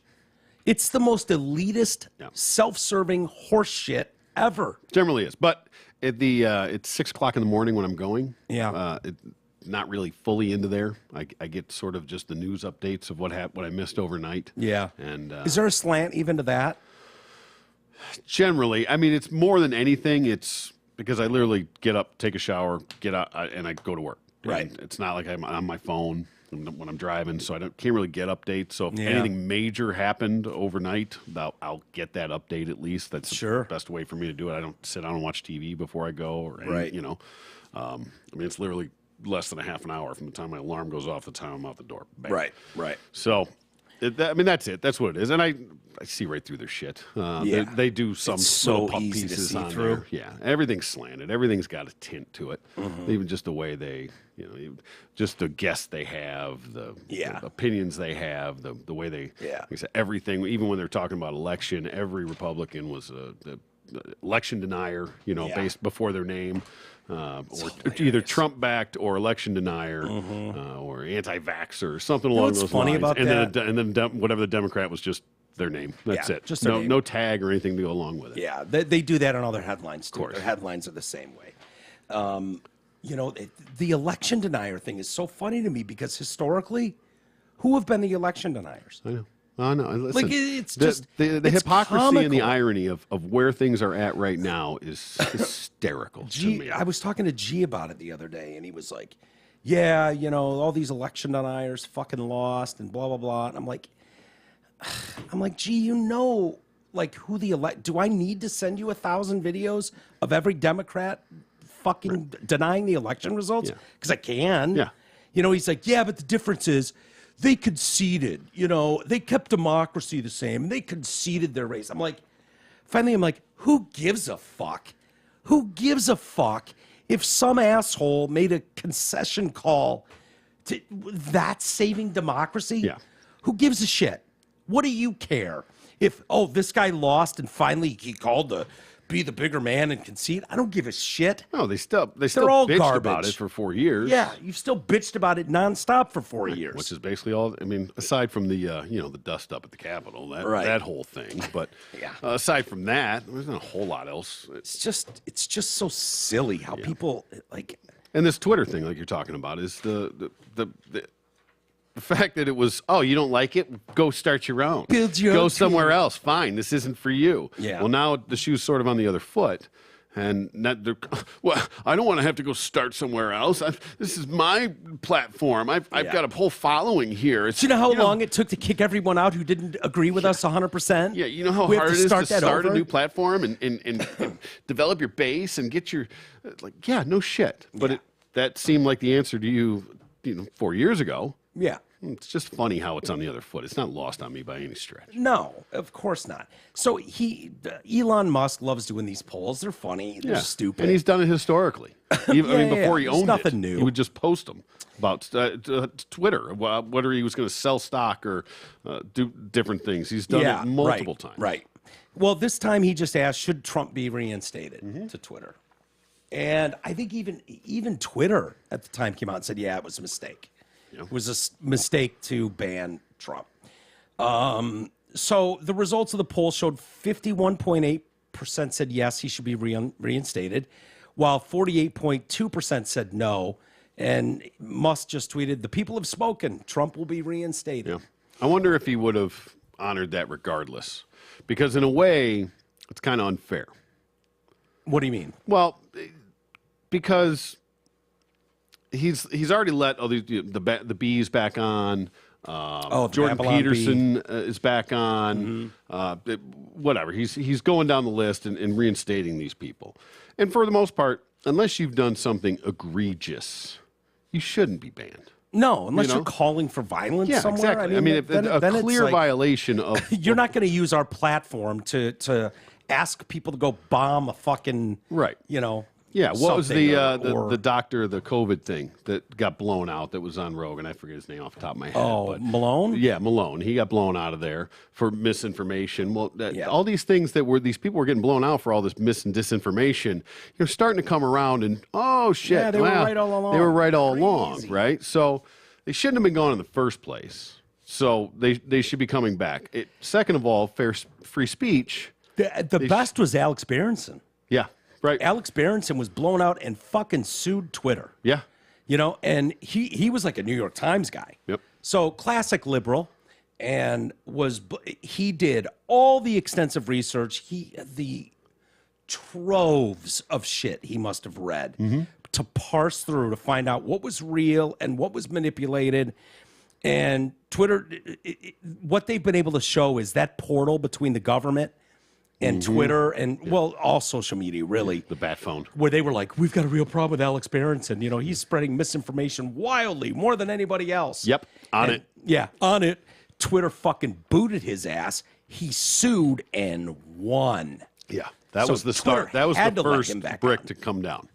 It's the most elitist, self-serving horse shit ever. Generally is, but it's 6 o'clock in the morning when I'm going. Yeah. Not really fully into there. I get sort of just the news updates of what I missed overnight. Yeah. And is there a slant even to that? generally, it's more than anything. It's because I literally get up, take a shower, get out, and I go to work. Right. And it's not like I'm on my phone when I'm driving, so can't really get updates. So if Yeah. anything major happened overnight, I'll get that update at least. That's Sure. the best way for me to do it. I don't sit down and watch TV before I go, or Right. it's literally less than a half an hour from the time my alarm goes off to the time I'm out the door. Bang. Right. So, that's it. That's what it is. And I see right through their shit. They do some It's so little pup easy to pieces see on through. there. Yeah, everything's slanted. Everything's got a tint to it. Even just the way they, just the guests they have, the opinions they have, the way they, like I said, everything. Even when they're talking about election, every Republican was the election denier, based before their name. Or either Trump-backed or election denier, or anti-vaxxer, or something along those funny lines. about and that? then whatever the Democrat was just their name. That's it. just their name. No tag or anything to go along with it. Yeah, they do that on all their headlines too. course. Their headlines are the same way. The election denier thing is so funny to me because historically, who have been the election deniers? I know. I know. Listen, it's the just the it's hypocrisy and the comical. irony of where things are at right now is hysterical to me. I was talking to G about it the other day, and he was like, "Yeah, all these election deniers fucking lost and blah blah blah." And I'm like, G, like who the do I need to send you 1,000 videos of every Democrat fucking denying the election results? Because I can. Yeah. You know, he's like, yeah, but the difference is they conceded. You know, they kept democracy the same. They conceded their race. Finally, I'm like, who gives a fuck? Who gives a fuck if some asshole made a concession call to that's saving democracy? Yeah. Who gives a shit? What do you care? If, this guy lost and finally he called to be the bigger man and concede, I don't give a shit. No, they still all bitched garbage about it for 4 years. Yeah, you've still bitched about it nonstop for 4 years. Which is basically all. I mean, aside from the the dust up at the Capitol, that whole thing. But aside from that, there's not a whole lot else. It's just so silly how people like. And this Twitter thing, like you're talking about, is the fact that it was, you don't like it? Go start your own. Build your Go own somewhere team. else. Fine, this isn't for you. Yeah. Well, now the shoe's sort of on the other foot. And I don't want to have to go start somewhere else. This is my platform. I've got a whole following here. Do you know how long it took to kick everyone out who didn't agree with us 100%? Yeah, you know how hard it is to start a new platform and develop your base and get your no shit. But that seemed like the answer to you 4 years ago. Yeah. It's just funny how it's on the other foot. It's not lost on me by any stretch. No, of course not. So Elon Musk loves doing these polls. They're funny. They're stupid. And he's done it historically. Before he owned nothing it, new. He would just post them about Twitter, whether he was going to sell stock or do different things. He's done it multiple times. Right. Well, this time he just asked, should Trump be reinstated to Twitter? And I think even Twitter at the time came out and said, yeah, it was a mistake. It was a mistake to ban Trump. So the results of the poll showed 51.8% said yes, he should be reinstated, while 48.2% said no. And Musk just tweeted, the people have spoken. Trump will be reinstated. Yeah. I wonder if he would have honored that regardless. Because in a way, it's kind of unfair. What do you mean? Well, because he's already let the bees back on. Jordan Babylon Peterson is back on. Whatever. He's going down the list and reinstating these people. And for the most part, unless you've done something egregious, you shouldn't be banned. No, unless you're calling for violence somewhere. Exactly. I mean, if a clear violation of you're not going to use our platform to ask people to go bomb a fucking Yeah, what was the doctor, the COVID thing that got blown out that was on Rogan? I forget his name off the top of my head. But Malone? Yeah, Malone. He got blown out of there for misinformation. Well, all these things these people were getting blown out for all this mis and disinformation, you're starting to come around and, oh, shit. Yeah, they were right all along. They were right all along, right? So they shouldn't have been gone in the first place. So they should be coming back. Second of all, free speech. The best was Alex Berenson. Yeah. Right. Alex Berenson was blown out and fucking sued Twitter. Yeah. And he was like a New York Times guy. Yep. So classic liberal, and he did all the extensive research. The troves of shit he must have read to parse through to find out what was real and what was manipulated. And Twitter, what they've been able to show is that portal between the government and Twitter and, all social media, really. The bat phone. Where they were like, we've got a real problem with Alex Berenson. He's spreading misinformation wildly, more than anybody else. Yep, on it. Yeah, on it. Twitter fucking booted his ass. He sued and won. Yeah, that was the start. That was the first brick to come down.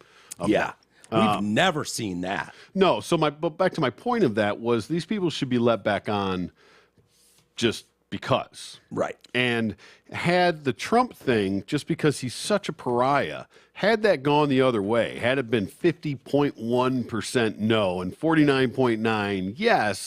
Yeah. We've never seen that. No, but back to my point of that was these people should be let back on just because. Right. And had the Trump thing, just because he's such a pariah, had that gone the other way, had it been 50.1% no and 49.9% yes,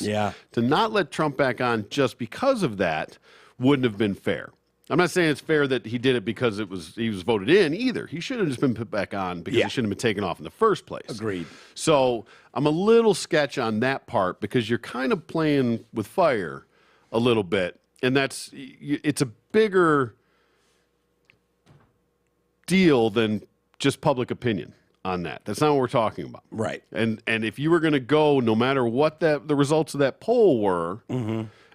to not let Trump back on just because of that wouldn't have been fair. I'm not saying it's fair that he did it because he was voted in either. He should have just been put back on because he shouldn't have been taken off in the first place. Agreed. So I'm a little sketch on that part because you're kind of playing with fire a little bit. And it's a bigger deal than just public opinion on that. That's not what we're talking about. Right. And if you were going to go, no matter what the results of that poll were,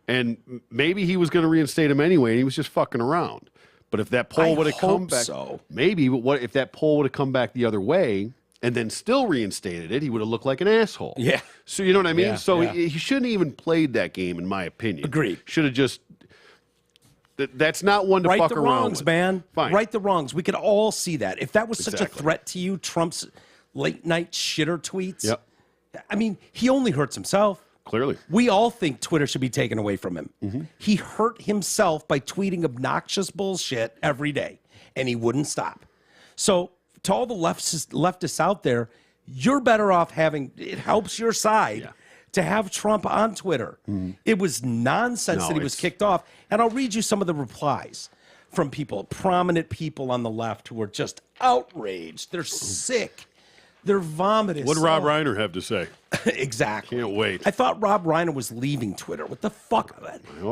And maybe he was going to reinstate him anyway, and he was just fucking around. But if that poll would have come back, maybe. But what if that poll would have come back the other way and then still reinstated it? He would have looked like an asshole. Yeah. So you know what I mean? Yeah, so he shouldn't even played that game, in my opinion. Agreed. Should have just. That's not one to fuck around with. Right the wrongs, man. Fine. Right the wrongs. We could all see that. If that was such a threat to you, Trump's late night shitter tweets. Yep. I mean, he only hurts himself. Clearly. We all think Twitter should be taken away from him. He hurt himself by tweeting obnoxious bullshit every day, and he wouldn't stop. So to all the leftists out there, you're better off having, it helps your side to have Trump on Twitter. It was nonsense that he was kicked off. And I'll read you some of the replies from people, prominent people on the left who are just outraged. They're sick. They're vomiting. What did Rob Reiner have to say? Exactly. Can't wait. I thought Rob Reiner was leaving Twitter. What the fuck?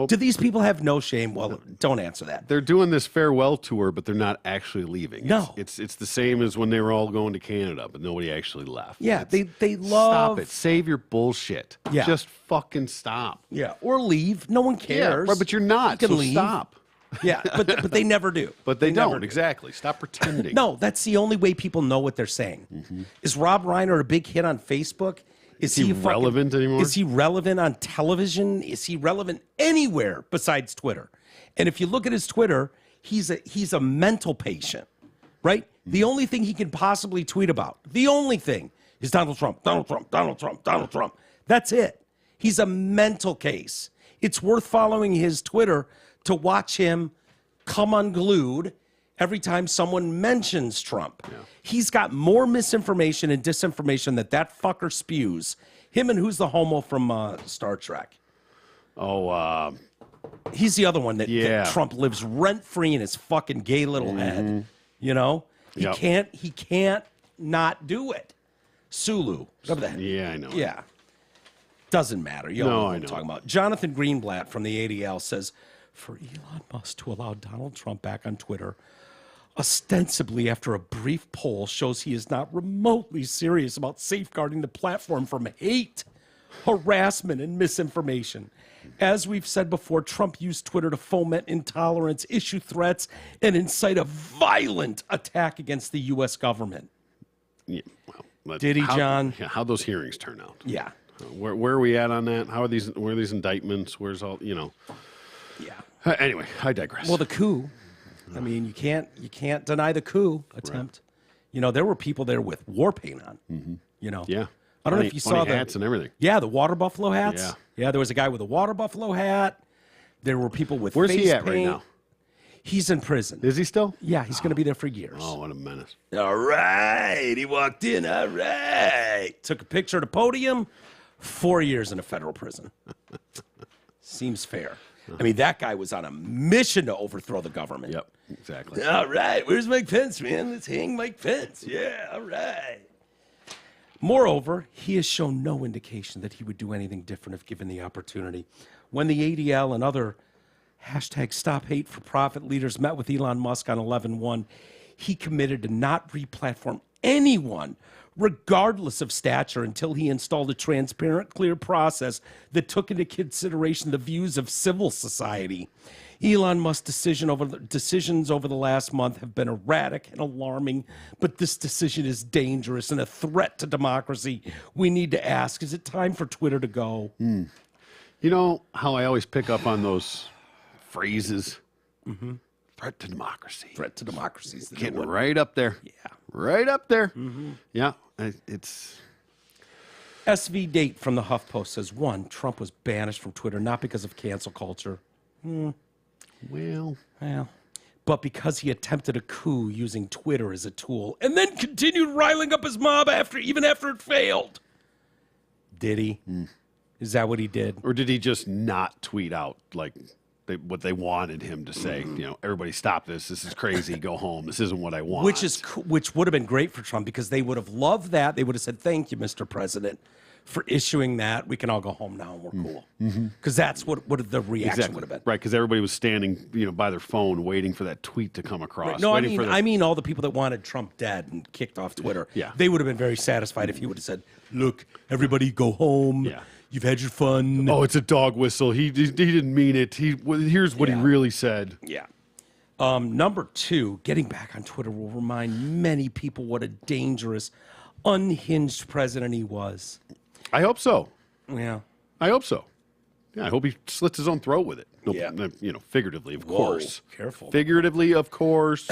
Do these people have no shame? Well, don't answer that. They're doing this farewell tour, but they're not actually leaving. No. It's the same as when they were all going to Canada, but nobody actually left. Yeah, they love... Stop it. Save your bullshit. Yeah. Just fucking stop. Yeah, or leave. No one cares. Yeah, but you're not, you can so leave. Stop. Yeah, but they never do. But they don't, exactly. Stop pretending. No, that's the only way people know what they're saying. Is Rob Reiner a big hit on Facebook? Is he relevant anymore? Is he relevant on television? Is he relevant anywhere besides Twitter? And if you look at his Twitter, he's a mental patient, right? The only thing he can possibly tweet about, the only thing, is Donald Trump, Donald Trump, Donald Trump, Donald Trump. That's it. He's a mental case. It's worth following his Twitter to watch him come unglued every time someone mentions Trump. Yeah. He's got more misinformation and disinformation that fucker spews. Him and who's the homo from Star Trek? Oh, he's the other one that Trump lives rent-free in his fucking gay little head. You know? He can't not do it. Sulu. Yeah, I know. Yeah. Doesn't matter. You know what I'm talking about. Jonathan Greenblatt from the ADL says, for Elon Musk to allow Donald Trump back on Twitter, ostensibly after a brief poll shows he is not remotely serious about safeguarding the platform from hate, harassment, and misinformation. As we've said before, Trump used Twitter to foment intolerance, issue threats, and incite a violent attack against the U.S. government. Yeah, well, did he, John? How'd those hearings turn out? Yeah. Where are we at on that? Where are these indictments? Where's all, you know? Yeah. Anyway, I digress. Well, the coup. I mean, you can't deny the coup attempt. Right. You know, there were people there with war paint on. You know. Yeah. I don't know if you saw the hats and everything. Yeah, the water buffalo hats. Yeah. Yeah, there was a guy with a water buffalo hat. There were people with Where's face he at paint. right now? He's in prison. Is he still? Yeah, he's going to be there for years. Oh, what a menace. All right. He walked in. All right. Took a picture at a podium. 4 years in a federal prison. Seems fair. I mean, that guy was on a mission to overthrow the government. Yep, exactly. All right. Where's Mike Pence, man? Let's hang Mike Pence. Yeah, all right. Moreover, he has shown no indication that he would do anything different if given the opportunity. When the ADL and other hashtag Stop Hate for Profit leaders met with Elon Musk on 11/1, he committed to not replatform anyone, regardless of stature, until he installed a transparent, clear process that took into consideration the views of civil society. Elon Musk's decisions over the last month have been erratic and alarming, but this decision is dangerous and a threat to democracy. We need to ask, is it time for Twitter to go? You know how I always pick up on those phrases? Threat to democracy. Threat to democracy. Is getting right up there. Yeah. Right up there. Yeah. It's... SV Date from the HuffPost says, 1, Trump was banished from Twitter not because of cancel culture. Well, but because he attempted a coup using Twitter as a tool and then continued riling up his mob even after it failed. Did he? Is that what he did? Or did he just not tweet out like what they wanted him to say? You know, everybody stop this. This is crazy. Go home. This isn't what I want. Which would have been great for Trump because they would have loved that. They would have said, thank you, Mr. President, for issuing that. We can all go home now and we're cool. Because that's what the reaction would have been. Right, because everybody was standing, by their phone waiting for that tweet to come across. Right. No, I mean all the people that wanted Trump dead and kicked off Twitter. Yeah. They would have been very satisfied if he would have said, look, everybody go home. Yeah. You've had your fun. Oh, it's a dog whistle. He didn't mean it. Here's what he really said. Yeah. Number 2, getting back on Twitter will remind many people what a dangerous, unhinged president he was. I hope so. Yeah. I hope so. Yeah, I hope he slits his own throat with it. No, Yeah. Figuratively, of course. Careful. Figuratively, of course.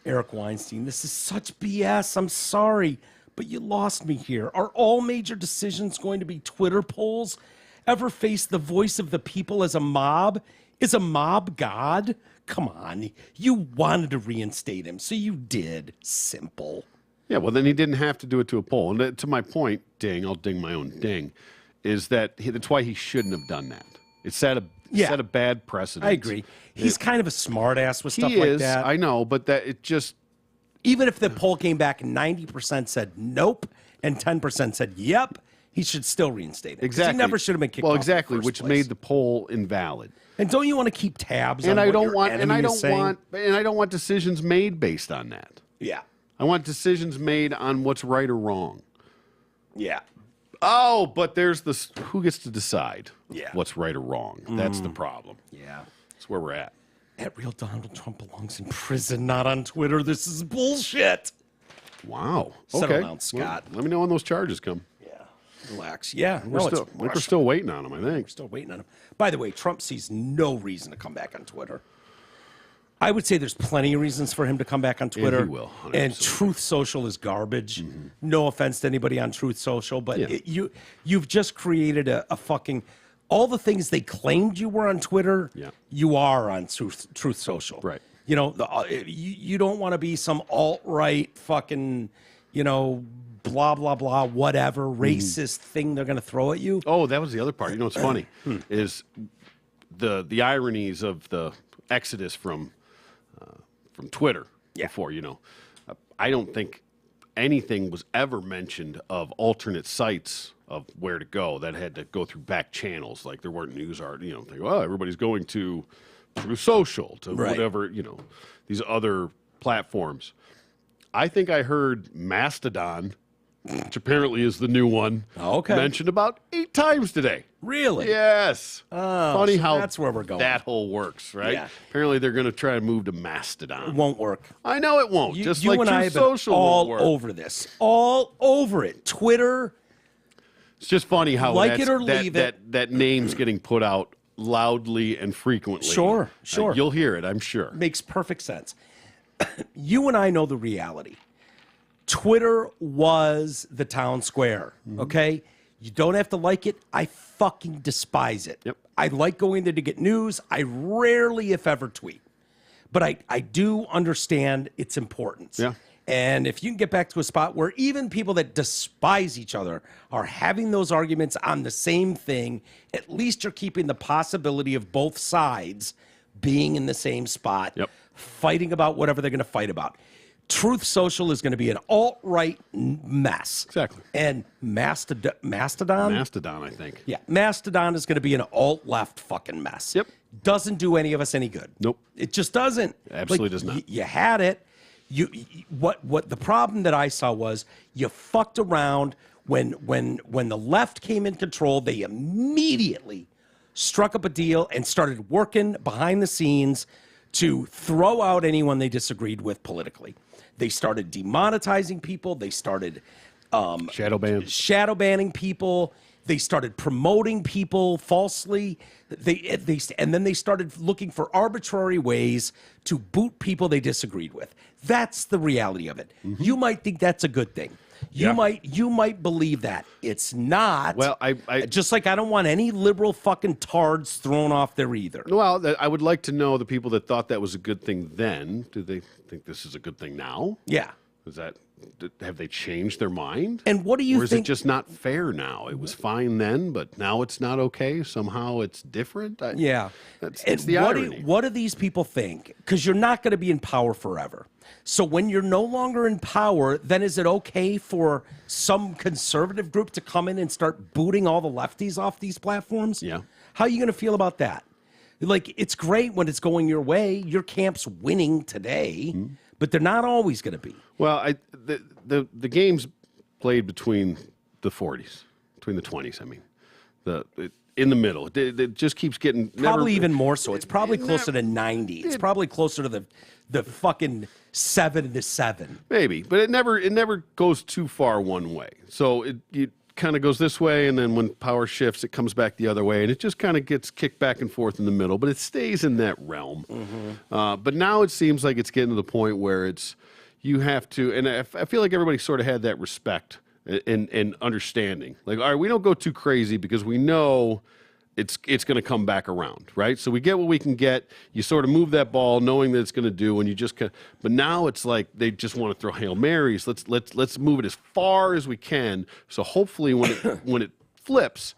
Eric Weinstein, this is such BS. I'm sorry, but you lost me here. Are all major decisions going to be Twitter polls? Ever face the voice of the people as a mob? Is a mob God? Come on. You wanted to reinstate him, so you did. Simple. Yeah, well, then he didn't have to do it to a poll. And to my point, I'll ding my own ding, is that that's why he shouldn't have done that. It set a bad precedent. I agree. He's kind of a smartass with stuff like that. I know, but that it just... Even if the poll came back and 90% said nope and 10% said yep, he should still reinstate it. Exactly. He never should have been kicked off. Well, exactly, in the which first place. made the poll invalid. And don't you want to keep tabs And on I what don't your want enemy is saying? and I don't want decisions made based on that. Yeah. I want decisions made on what's right or wrong. Yeah. Oh, but there's this who gets to decide Yeah. what's right or wrong. That's the problem. Yeah. That's where we're at. That real Donald Trump belongs in prison, not on Twitter. This is bullshit. Wow. Settle Okay. down, Scott. Well, let me know when those charges come. Yeah. Relax. Yeah. We're still waiting on them, I think. We're still waiting on him. By the way, Trump sees no reason to come back on Twitter. I would say there's plenty of reasons for him to come back on Twitter. he will, 100%. And Truth Social is garbage. No offense to anybody on Truth Social, but you've just created a fucking... All the things they claimed you were on Twitter, you are on Truth Social. Right. You know, you don't want to be some alt-right fucking, blah, blah, blah, whatever, racist thing they're going to throw at you. Oh, that was the other part. You know what's funny is the ironies of the exodus from Twitter before, I don't think anything was ever mentioned of alternate sites of where to go that had to go through back channels. Like there weren't news art, think, well, everybody's going to Truth Social, to whatever, these other platforms. I think I heard Mastodon, which apparently is the new one, mentioned about 8 times today. Really? Yes. Funny so how that's where we're going. that whole works, right? Yeah. Apparently they're going to try to move to Mastodon. It won't work. I know it won't. Just you like and I Truth have been Social all won't work. over this. All over it. Twitter. It's just funny how Like it or leave it. that name's getting put out loudly and frequently. Sure. You'll hear it, I'm sure. Makes perfect sense. You and I know the reality. Twitter was the town square, okay? You don't have to like it. I fucking despise it. Yep. I like going there to get news. I rarely, if ever, tweet. But I do understand its importance. Yeah. And if you can get back to a spot where even people that despise each other are having those arguments on the same thing, at least you're keeping the possibility of both sides being in the same spot, fighting about whatever they're going to fight about. Truth Social is going to be an alt-right mess. Exactly. And Mastodon? Mastodon, I think. Yeah, Mastodon is going to be an alt-left fucking mess. Yep. Doesn't do any of us any good. Nope. It just doesn't. Absolutely does not. You had it. What the problem that I saw was you fucked around when the left came in control. They immediately struck up a deal and started working behind the scenes to throw out anyone they disagreed with politically. They started demonetizing people. They started Shadow banning people. They started promoting people falsely. And then they started looking for arbitrary ways to boot people they disagreed with. That's the reality of it. You might think that's a good thing. You might believe that. It's not. Well, I just like I don't want any liberal fucking tards thrown off there either. Well, I would like to know the people that thought that was a good thing then. Do they think this is a good thing now? Yeah. Have they changed their mind? And what do you think? Or is it just not fair now? It was fine then, but now it's not okay? Somehow it's different? It's the irony. What do these people think? Because you're not going to be in power forever. So when you're no longer in power, then is it okay for some conservative group to come in and start booting all the lefties off these platforms? Yeah. How are you going to feel about that? Like, it's great when it's going your way. Your camp's winning today, but they're not always going to be. Well, the game's played between the 40s, between the 20s, I mean. in the middle. It just keeps getting probably even more so. It's probably closer to 90. It's probably closer to the fucking 7-7. Maybe, but it never goes too far one way. So it kind of goes this way, and then when power shifts, it comes back the other way, and it just kind of gets kicked back and forth in the middle. But it stays in that realm. But now it seems like it's getting to the point where you have to, and I feel like everybody sort of had that respect and understanding. Like, all right, we don't go too crazy because we know it's going to come back around, right? So we get what we can get. You sort of move that ball knowing that it's going to do, and you just can. But now it's like they just want to throw Hail Marys. Let's move it as far as we can. So hopefully when it flips,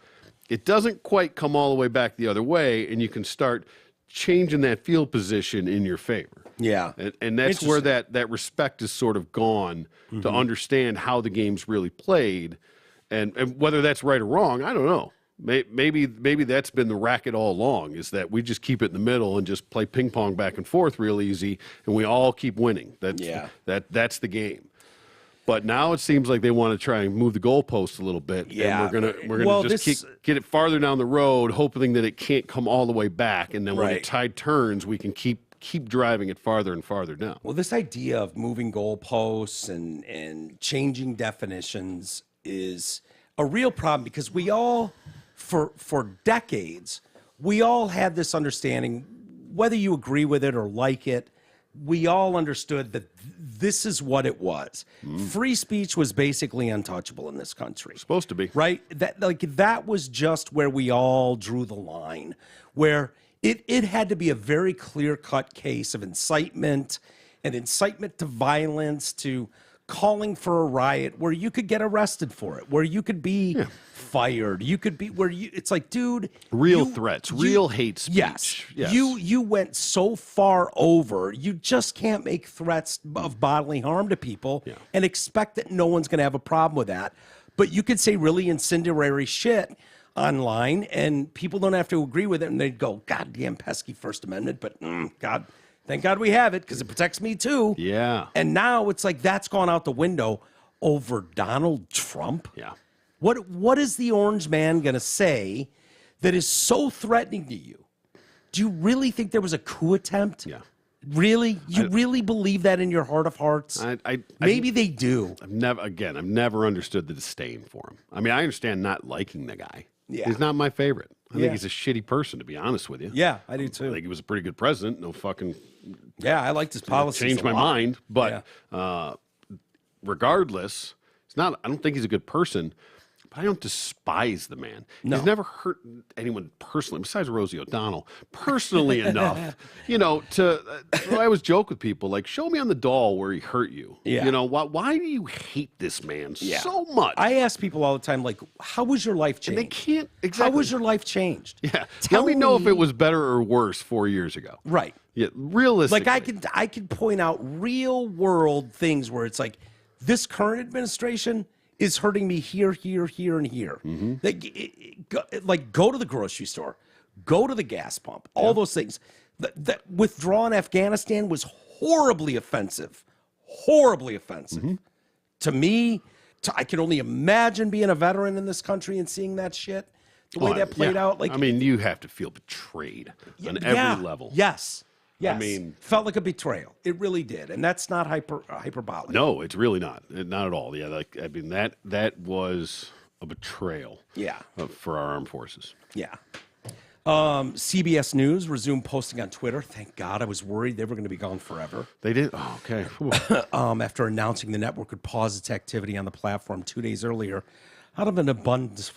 it doesn't quite come all the way back the other way, and you can start changing that field position in your favor. Yeah. And that's where that respect is sort of gone to understand how the game's really played, and whether that's right or wrong, I don't know. Maybe that's been the racket all along, is that we just keep it in the middle and just play ping pong back and forth real easy, and we all keep winning. That's the game. But now it seems like they want to try and move the goalposts a little bit. Yeah, and we're gonna get it farther down the road, hoping that it can't come all the way back, and then when the tide turns, we can keep driving it farther and farther down. Well, this idea of moving goalposts and changing definitions is a real problem, because we all, for decades, we all had this understanding, whether you agree with it or like it, we all understood that this is what it was. Free speech was basically untouchable in this country. Supposed to be. Right? That was just where we all drew the line, where it had to be a very clear-cut case of incitement to violence, to calling for a riot, where you could get arrested for it, where you could be fired, you could be it's like, dude, real threats, real hate speech. Yes. You went so far over, you just can't make threats of bodily harm to people and expect that no one's going to have a problem with that. But you could say really incendiary shit online and people don't have to agree with it, and they'd go, goddamn pesky First Amendment, but God, thank God we have it, because it protects me too. Yeah. And now it's like that's gone out the window over Donald Trump. Yeah. What is the orange man going to say that is so threatening to you? Do you really think there was a coup attempt? Yeah. Really? You really believe that in your heart of hearts? Maybe they do. I've never understood the disdain for him. I mean, I understand not liking the guy. Yeah. He's not my favorite. I think he's a shitty person, to be honest with you. Yeah, I do too. I think he was a pretty good president. No fucking. Yeah, I liked his policies. Changed my mind, but regardless, it's not. I don't think he's a good person. But I don't despise the man. No. He's never hurt anyone personally, besides Rosie O'Donnell, personally enough, to. I always joke with people, like, show me on the doll where he hurt you. Yeah. Why do you hate this man so much? I ask people all the time, like, how was your life changed? And they can't exactly. How was your life changed? Yeah. Let me know if it was better or worse 4 years ago. Right. Yeah. Realistically. Like, I could point out real world things where it's like, this current administration is hurting me here, here, here, and here. Like, go to the grocery store, go to the gas pump, all those things. The withdrawal in Afghanistan was horribly offensive. To me. I can only imagine being a veteran in this country and seeing that shit, the way that played out. Like, I mean, you have to feel betrayed on every level. Yes. Yes. I mean, felt like a betrayal. It really did, and that's not hyperbolic. No, it's really not. Not at all. Yeah, that was a betrayal. Yeah. For our armed forces. Yeah. CBS News resumed posting on Twitter. Thank God. I was worried they were going to be gone forever. They did? Oh, okay. After announcing the network would pause its activity on the platform 2 days earlier, out of an abundance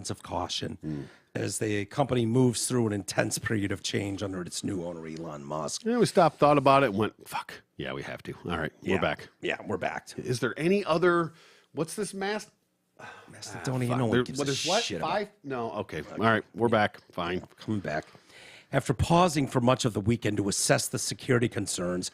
of caution, as the company moves through an intense period of change under its new owner, Elon Musk. Yeah, we stopped, thought about it, and went, fuck. Yeah, we have to. All right, we're back. Yeah, we're back. Is there any other, what's this mask? Macedonian, no one gives a shit about. 5? No, okay. All right, we're back. Fine. Coming back. After pausing for much of the weekend to assess the security concerns,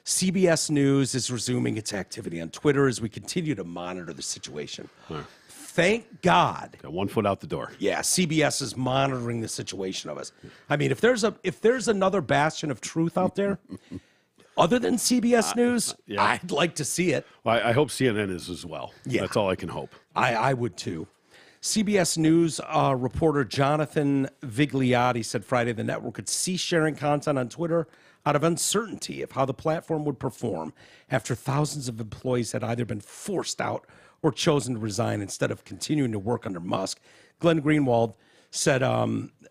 CBS News is resuming its activity on Twitter as we continue to monitor the situation. Right. Thank God. Got 1 foot out the door. Yeah, CBS is monitoring the situation of us. I mean, if there's another bastion of truth out there, other than CBS News, I'd like to see it. Well, I hope CNN is as well. Yeah. That's all I can hope. I would too. CBS News reporter Jonathan Vigliotti said Friday the network could cease sharing content on Twitter out of uncertainty of how the platform would perform after thousands of employees had either been forced out or chosen to resign instead of continuing to work under Musk. Glenn Greenwald said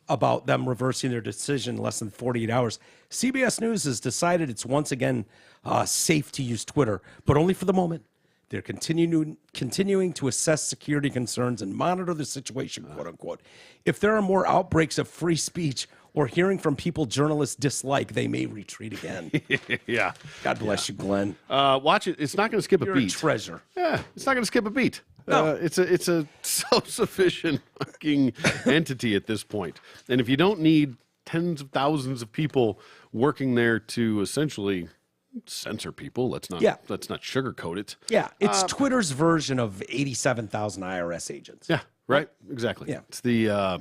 about them reversing their decision in less than 48 hours. CBS News has decided it's once again safe to use Twitter, but only for the moment. They're continuing to assess security concerns and monitor the situation, quote unquote. If there are more outbreaks of free speech or hearing from people journalists dislike, they may retreat again. Yeah. God bless you, Glenn. Watch it. It's not going to skip You're a beat. a treasure. Yeah, it's not going to skip a beat. No. It's a self-sufficient fucking entity at this point. And if you don't need tens of thousands of people working there to essentially censor people, let's not sugarcoat it. Yeah, it's Twitter's version of 87,000 IRS agents. Yeah, right. Exactly. Yeah. It's the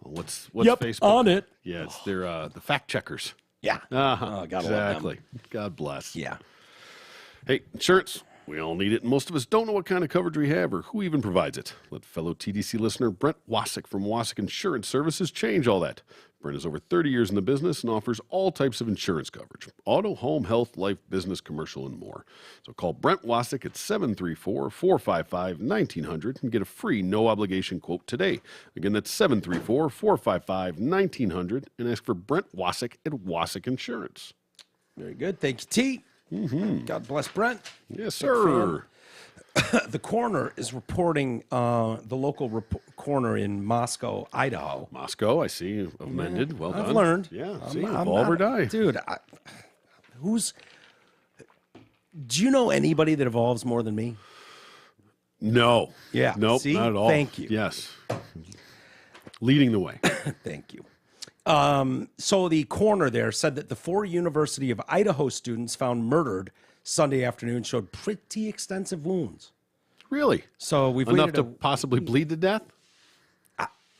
what's Yep, Facebook on it. Yeah, it's their the fact checkers. Yeah. Uh-huh. Oh, gotta love Exactly. them. God bless. Yeah. Hey, insurance. We all need it, and most of us don't know what kind of coverage we have or who even provides it. Let fellow TDC listener Brent Wasik from Wasik Insurance Services change all that. Brent has over 30 years in the business and offers all types of insurance coverage: auto, home, health, life, business, commercial, and more. So call Brent Wasik at 734-455-1900 and get a free no-obligation quote today. Again, that's 734-455-1900 and ask for Brent Wasik at Wasik Insurance. Very good. Thank you, T. Mm-hmm. God bless Brent. Yes, sir. The coroner is reporting, the local coroner in Moscow, Idaho. Moscow, I see, amended. Well done. I've learned. Yeah, see, evolve or die. Dude, do you know anybody that evolves more than me? No. Yeah. Nope, See? not at all. Thank you. Yes. Leading the way. Thank you. So the coroner there said that the 4 University of Idaho students found murdered Sunday afternoon showed pretty extensive wounds. Really? So we've Enough waited to possibly bleed to death?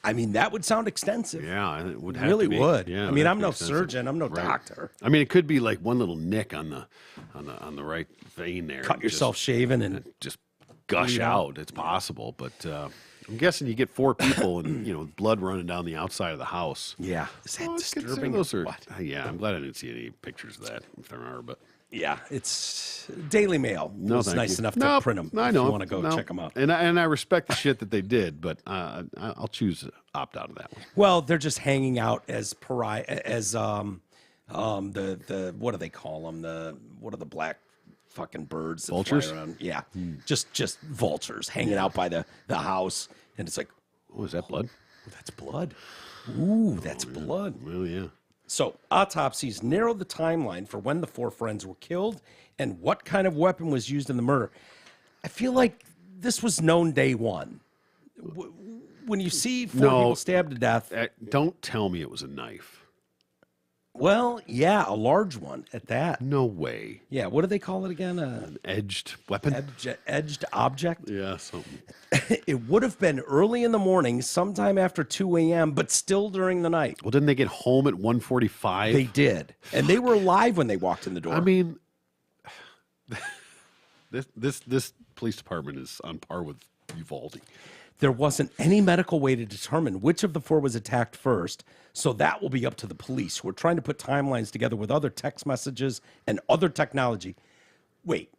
I mean, that would sound extensive. Yeah, it would have really to be. would. Yeah, I mean, I'm that'd be no extensive. surgeon. I'm no Right. doctor. I mean, it could be like one little nick on the right vein there. Cut and yourself shaving and just gush bleed out. It's possible, but I'm guessing you get 4 people and blood running down the outside of the house. yeah, is that Well, it's considered disturbing? those are- What? Yeah, I'm glad I didn't see any pictures of that, if there are, but. Yeah, it's Daily Mail. No, was thank nice you. enough to Nope, print them. I If know. you want to go No. check them out. And I respect the shit that they did, but I'll choose to opt out of that one. Well, they're just hanging out as pariah, as the what do they call them? What are the black fucking birds that Vultures? fly around? Yeah, just vultures hanging out by the house, and it's like, Oh, is that blood? oh, that's blood. Ooh, that's blood. Well, yeah. So autopsies narrowed the timeline for when the 4 friends were killed and what kind of weapon was used in the murder. I feel like this was known day one. When you see 4 people stabbed to death, Don't tell me it was a knife. well, yeah, a large one at that. No way. Yeah, what do they call it again? An edged weapon? Edged object? Yeah, something. It would have been early in the morning, sometime after 2 a.m., but still during the night. Well, didn't they get home at 1:45? They did. And they were alive when they walked in the door. I mean, this police department is on par with Uvalde. There wasn't any medical way to determine which of the 4 was attacked first, so that will be up to the police, who are trying to put timelines together with other text messages and other technology. Wait,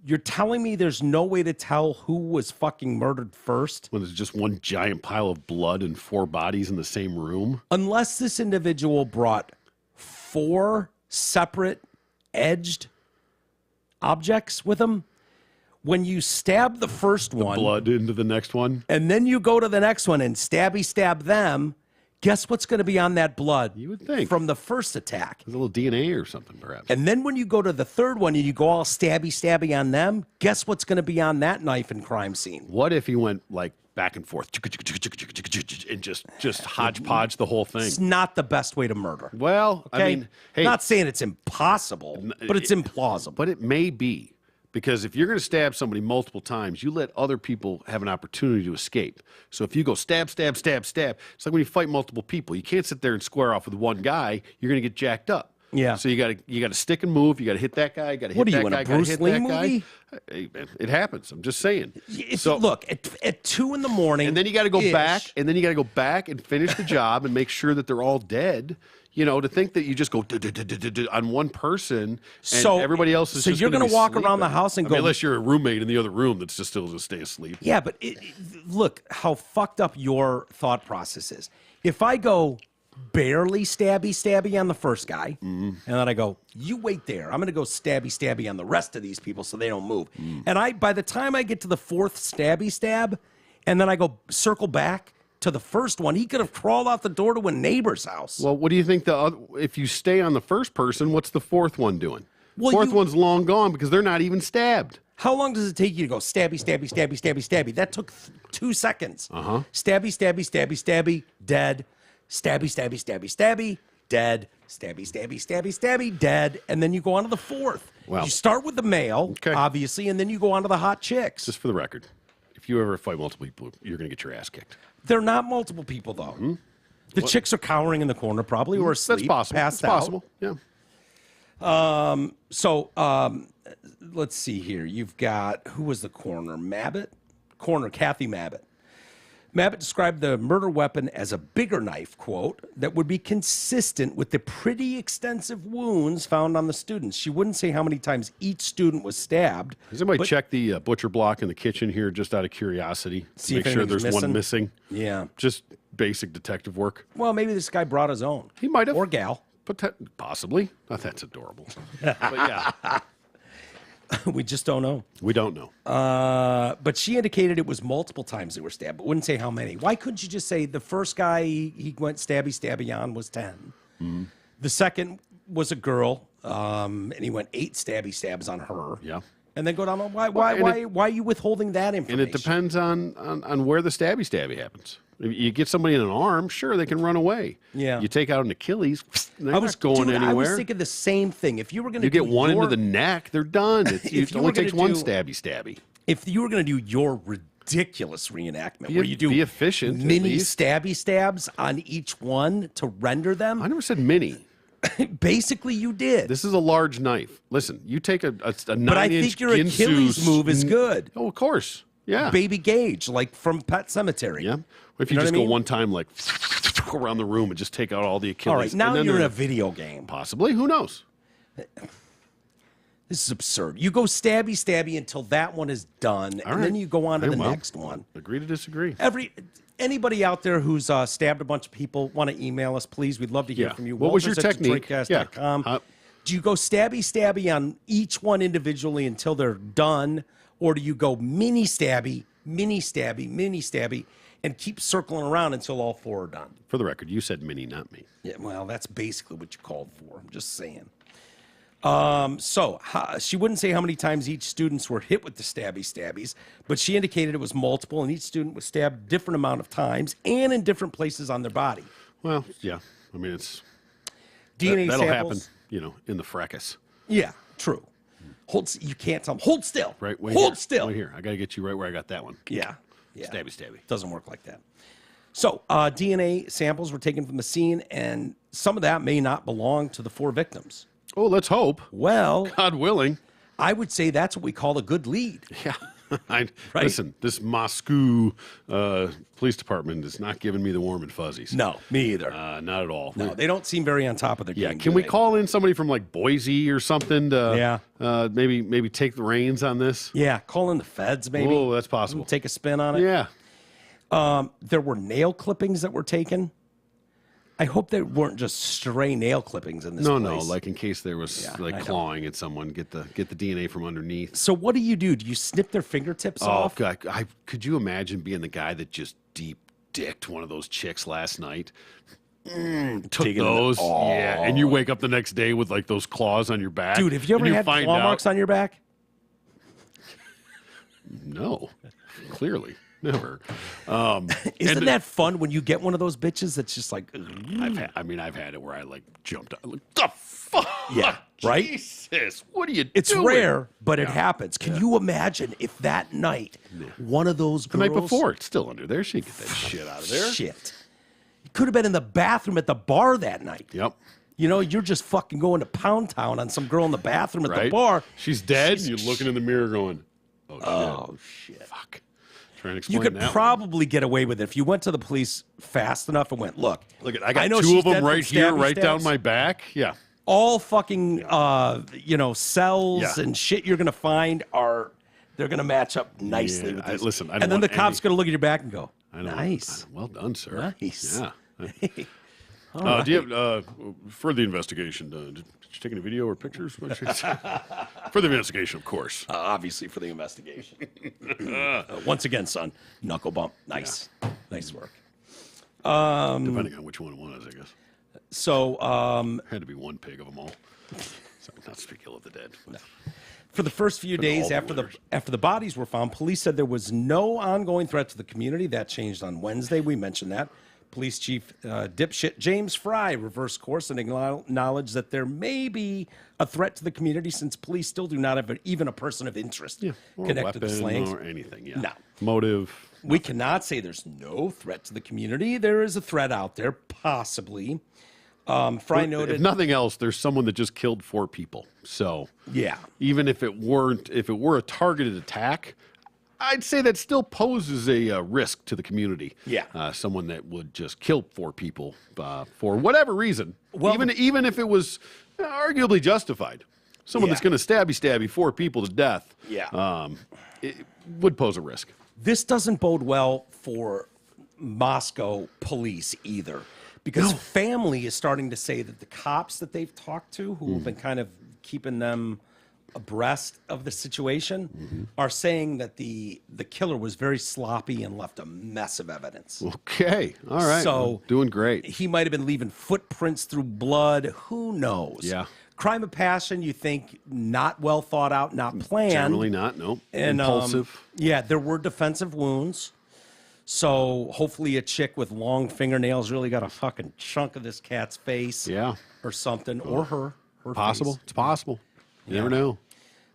you're telling me there's no way to tell who was fucking murdered first? When there's just one giant pile of blood and 4 bodies in the same room? Unless this individual brought 4 separate edged objects with him. When you stab the first one, Blood into the next one? and then you go to the next one and stab them, guess what's going to be on that blood? You would think. From the first attack. There's a little DNA or something, perhaps. And then when you go to the third one and you go all stabby on them, guess what's going to be on that knife and crime scene? What if he went like back and forth and just hodgepodge the whole thing? It's not the best way to murder. Well, Okay? I mean, hey, Not saying it's impossible, but it's implausible. but it may be. Because if you're going to stab somebody multiple times, you let other people have an opportunity to escape. So if you go stab, it's like when you fight multiple people. You can't sit there and square off with one guy. You're going to get jacked up. Yeah. So you got to stick and move. You got to hit that guy. You got to hit What are that you in guy. a Bruce hit Lee that movie? guy. Hey, man, it happens. I'm just saying. Look at 2 in the morning, and then you got to go back, and then you got to go back and finish the job and make sure that they're all dead. You know, to think that you just go on one person and everybody else is just you're going to walk around the house and go, unless you're a roommate in the other room that's just still just stay asleep. Yeah, but look how fucked up your thought process is. If I go barely stabby on the first guy, and then I go, you wait there. I'm going to go stabby on the rest of these people so they don't move. And by the time I get to the 4th stab, and then I go circle back to the first one, he could have crawled out the door to a neighbor's house. Well, what do you think if you stay on the first person, what's the 4th one doing? Well, Fourth one's long gone because they're not even stabbed. How long does it take you to go stabby? That took 2 seconds. Stabby, dead. Stabby, dead. Stabby, dead. And then you go on to the 4th. Well, you start with the male, obviously, and then you go on to the hot chicks. Just for the record, if you ever fight multiple people, you're going to get your ass kicked. They're not multiple people, though. The chicks are cowering in the corner, probably, or asleep. That's possible. Passed That's possible. Yeah. Let's see here. You've got, who was the coroner? Kathy Mabbitt. Mabbitt described the murder weapon as a bigger knife, quote, that would be consistent with the pretty extensive wounds found on the students. She wouldn't say how many times each student was stabbed. Does anybody check the butcher block in the kitchen here just out of curiosity? See make if sure there's missing? one missing. Yeah. Just basic detective work. Well, maybe this guy brought his own. He might have. Or gal. Possibly. Oh, that's adorable. But yeah. We just don't know. We don't know. But she indicated it was multiple times they were stabbed, but wouldn't say how many. Why couldn't you just say the first guy he went stabby on was 10? The second was a girl, and he went 8 stabs on her. Yeah. And then go down. Why are you withholding that information? And it depends on where the stabby happens. If you get somebody in an arm, sure, they can run away. Yeah. You take out an Achilles, they're not going anywhere. I was thinking the same thing. If you were going to get one into the neck, they're done. It only takes one stabby. If you were going to do your ridiculous reenactment, where you do be efficient, mini stabs on each one to render them, I never said mini. Basically, you did. This is a large knife. Listen, you take a 9-inch But I think your Achilles move is good. Oh, of course. Yeah. Baby Gage, like from Pet Cemetery. Yeah. What if you just go one time, like, around the room and just take out all the Achilles? All right, now you're in a video game. Possibly. Who knows? This is absurd. You go stabby until that one is done, and then you go on to the next one. Agree to disagree. Anybody out there who's stabbed a bunch of people, want to email us, please. We'd love to hear from you. What was your technique? DetroitCast.com. Do you go stabby on each one individually until they're done, or do you go mini stabby, and keep circling around until all 4 are done? For the record, you said mini, not me. Yeah, well, that's basically what you called for. I'm just saying. She wouldn't say how many times each students were hit with the stabbies, but she indicated it was multiple, and each student was stabbed different amount of times and in different places on their body. Well, yeah. I mean, it's DNA that'll samples. happen, in the fracas. Yeah, true. You can't tell them. Hold still. Right. Hold still. Wait here. I got to get you right where I got that one. Yeah. Stabby. Doesn't work like that. So DNA samples were taken from the scene, and some of that may not belong to the 4 victims. Oh, let's hope. Well, God willing. I would say that's what we call a good lead. Yeah. Listen, this Moscow police department is not giving me the warm and fuzzies. No, me either. Not at all. No, they don't seem very on top of their game. Can we call in somebody from like Boise or something to maybe take the reins on this? Yeah, call in the feds maybe. Oh, that's possible. Take a spin on it. Yeah. There were nail clippings that were taken. I hope they weren't just stray nail clippings in this place. No, like in case there was clawing at someone, get the DNA from underneath. So what do? Do you snip their fingertips off? God, could you imagine being the guy that just deep dicked one of those chicks last night? Took those, and you wake up the next day with like those claws on your back. Dude, have you ever had claw marks on your back? No, clearly. Never. Isn't that fun when you get one of those bitches that's just like... I've had it where I like jumped out. Like, the fuck? Yeah, right? Jesus, what are you doing? It's rare, but it happens. Can you imagine if that night, one of those girls... The night before, it's still under there. She can get that shit out of there. Shit. You could have been in the bathroom at the bar that night. Yep. You know, you're just fucking going to Pound Town on some girl in the bathroom at the bar. She's dead, and you're looking in the mirror going, oh shit. Fuck. Trying to explain You could that probably get away with it if you went to the police fast enough and went, look, I got know 2 she's of them dead right from here, stabby right down stabs. my back. Yeah. All fucking, cells and shit you're going to find they're going to match up nicely with this. Listen, and then the cop's going to look at your back and go, nice. Well done, sir. Nice. Yeah. Do you have, for the investigation, did you take any video or pictures? For the investigation, of course. Obviously for the investigation. Once again, son, knuckle bump. Nice. Yeah. Nice work. Depending on which one it was, I guess. So, had to be one pig of them all. Sorry, not to speak ill of the dead. No. For the first few days after the bodies were found, police said there was no ongoing threat to the community. That changed on Wednesday. We mentioned that. Police Chief dipshit James Fry reversed course and acknowledged that there may be a threat to the community since police still do not have even a person of interest connected to slayings. Or anything, yeah. No. Motive. We cannot say there's no threat to the community. There is a threat out there, possibly. Fry noted, if nothing else, there's someone that just killed 4 people. So yeah, even if it were a targeted attack, I'd say that still poses a risk to the community. Yeah, someone that would just kill 4 people for whatever reason, well, even if it was arguably justified. Someone that's going to stabby 4 people to death. Yeah, it would pose a risk. This doesn't bode well for Moscow police either, because family is starting to say that the cops that they've talked to, who have been kind of keeping them abreast of the situation, are saying that the killer was very sloppy and left a mess of evidence. Okay, all right. So doing great. He might have been leaving footprints through blood. Who knows? Yeah. Crime of passion, you think not well thought out, not planned. Generally not, no. And, impulsive. Yeah, there were defensive wounds. So hopefully a chick with long fingernails really got a fucking chunk of this cat's face. Yeah. Or something, or her Possible. face. It's possible. You never know.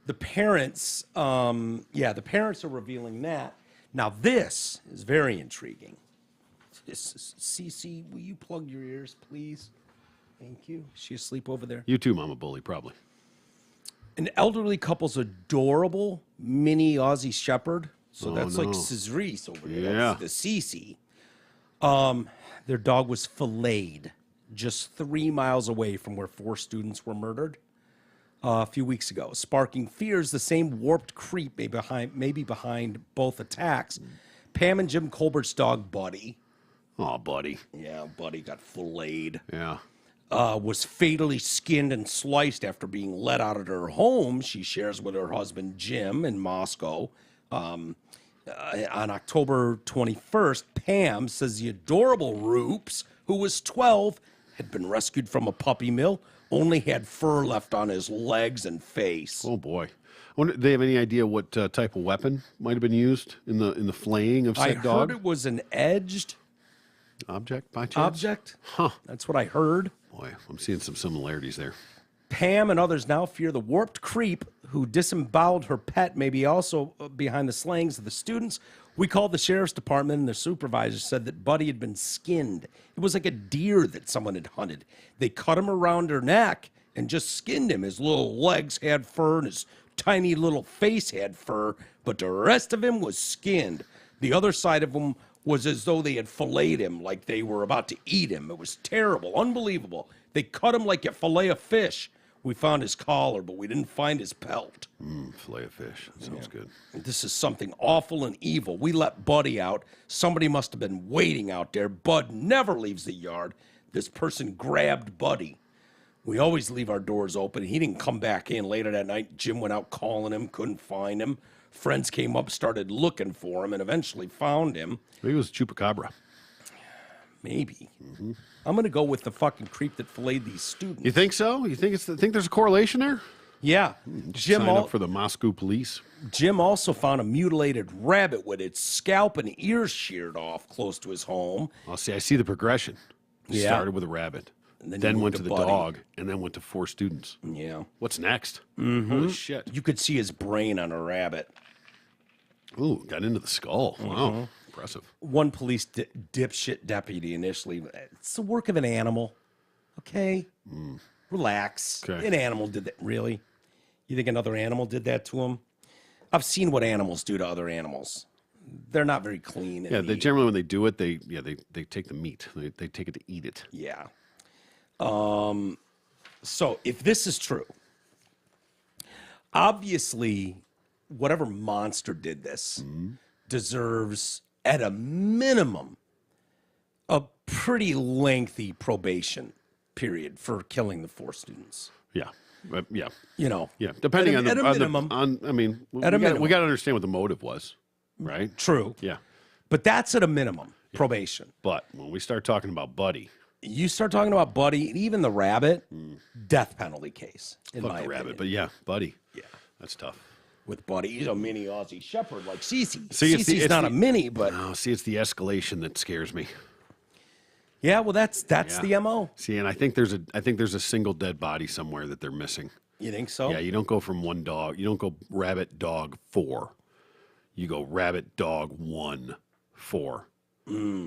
The parents, the parents are revealing that. Now this is very intriguing. Cece, will you plug your ears, please? Thank you. Is she asleep over there? You too, Mama Bully, probably. An elderly couple's adorable mini Aussie Shepherd. So that's like Cerise over there. Yeah. That's the Cece. Their dog was filleted just 3 miles away from where 4 students were murdered a few weeks ago, sparking fears the same warped creep may be behind both attacks. Pam and Jim Colbert's dog, Buddy. Oh, Buddy. Yeah, Buddy got filleted. Yeah. Was fatally skinned and sliced after being let out of her home she shares with her husband, Jim, in Moscow. On October 21st, Pam says the adorable Roops, who was 12, had been rescued from a puppy mill, only had fur left on his legs and face. Oh, boy. I wonder, do they have any idea what type of weapon might have been used in the flaying of said dog? I heard it was an edged object by chance? object. Huh. That's what I heard. Boy, I'm seeing some similarities there. Pam and others now fear the warped creep who disemboweled her pet may be also behind the slayings of the students. We called the sheriff's department, and their supervisor said that Buddy had been skinned. It was like a deer that someone had hunted. They cut him around her neck and just skinned him. His little legs had fur, and his tiny little face had fur, but the rest of him was skinned. The other side of him was as though they had filleted him, like they were about to eat him. It was terrible, unbelievable. They cut him like you fillet a fish. We found his collar, but we didn't find his pelt. Fillet of fish. That sounds good. This is something awful and evil. We let Buddy out. Somebody must have been waiting out there. Bud never leaves the yard. This person grabbed Buddy. We always leave our doors open. He didn't come back in later that night. Jim went out calling him, couldn't find him. Friends came up, started looking for him, and eventually found him. Maybe it was Chupacabra. Maybe. I'm going to go with the fucking creep that filleted these students. You think so? You think there's a correlation there? Yeah. Sign up for the Moscow police. Jim also found a mutilated rabbit with its scalp and ears sheared off close to his home. Oh, see, I see the progression. Yeah. Started with a rabbit, And then he went moved to the Buddy. dog, and then went to 4 students. Yeah. What's next? Holy shit. You could see his brain on a rabbit. Ooh, got into the skull. Wow. Impressive. One police dipshit deputy initially, it's the work of an animal. Okay? Relax. Okay. An animal did that. Really? You think another animal did that to him? I've seen what animals do to other animals. They're not very clean. Yeah, they generally, when they do it, they take the meat. They take it to eat it. Yeah. So if this is true, obviously, whatever monster did this deserves, at a minimum, a pretty lengthy probation period for killing the 4 students. Yeah. Yeah. You know. Yeah. Depending at a minimum. We got to understand what the motive was, right? True. Yeah. But that's at a minimum, probation. But when we start talking about Buddy, You start talking about Buddy, even the rabbit, death penalty case, in fuck my the opinion. rabbit, but yeah, Buddy. Yeah. That's tough. With Buddy, he's a mini Aussie Shepherd like Cece. See, Cece's not a mini, but No, see, it's the escalation that scares me. yeah, well, that's Yeah. the MO. See, and I think there's a single dead body somewhere that they're missing. You think so? Yeah, you don't go from one dog. You don't go rabbit, dog, 4. You go rabbit, dog, 1, 4.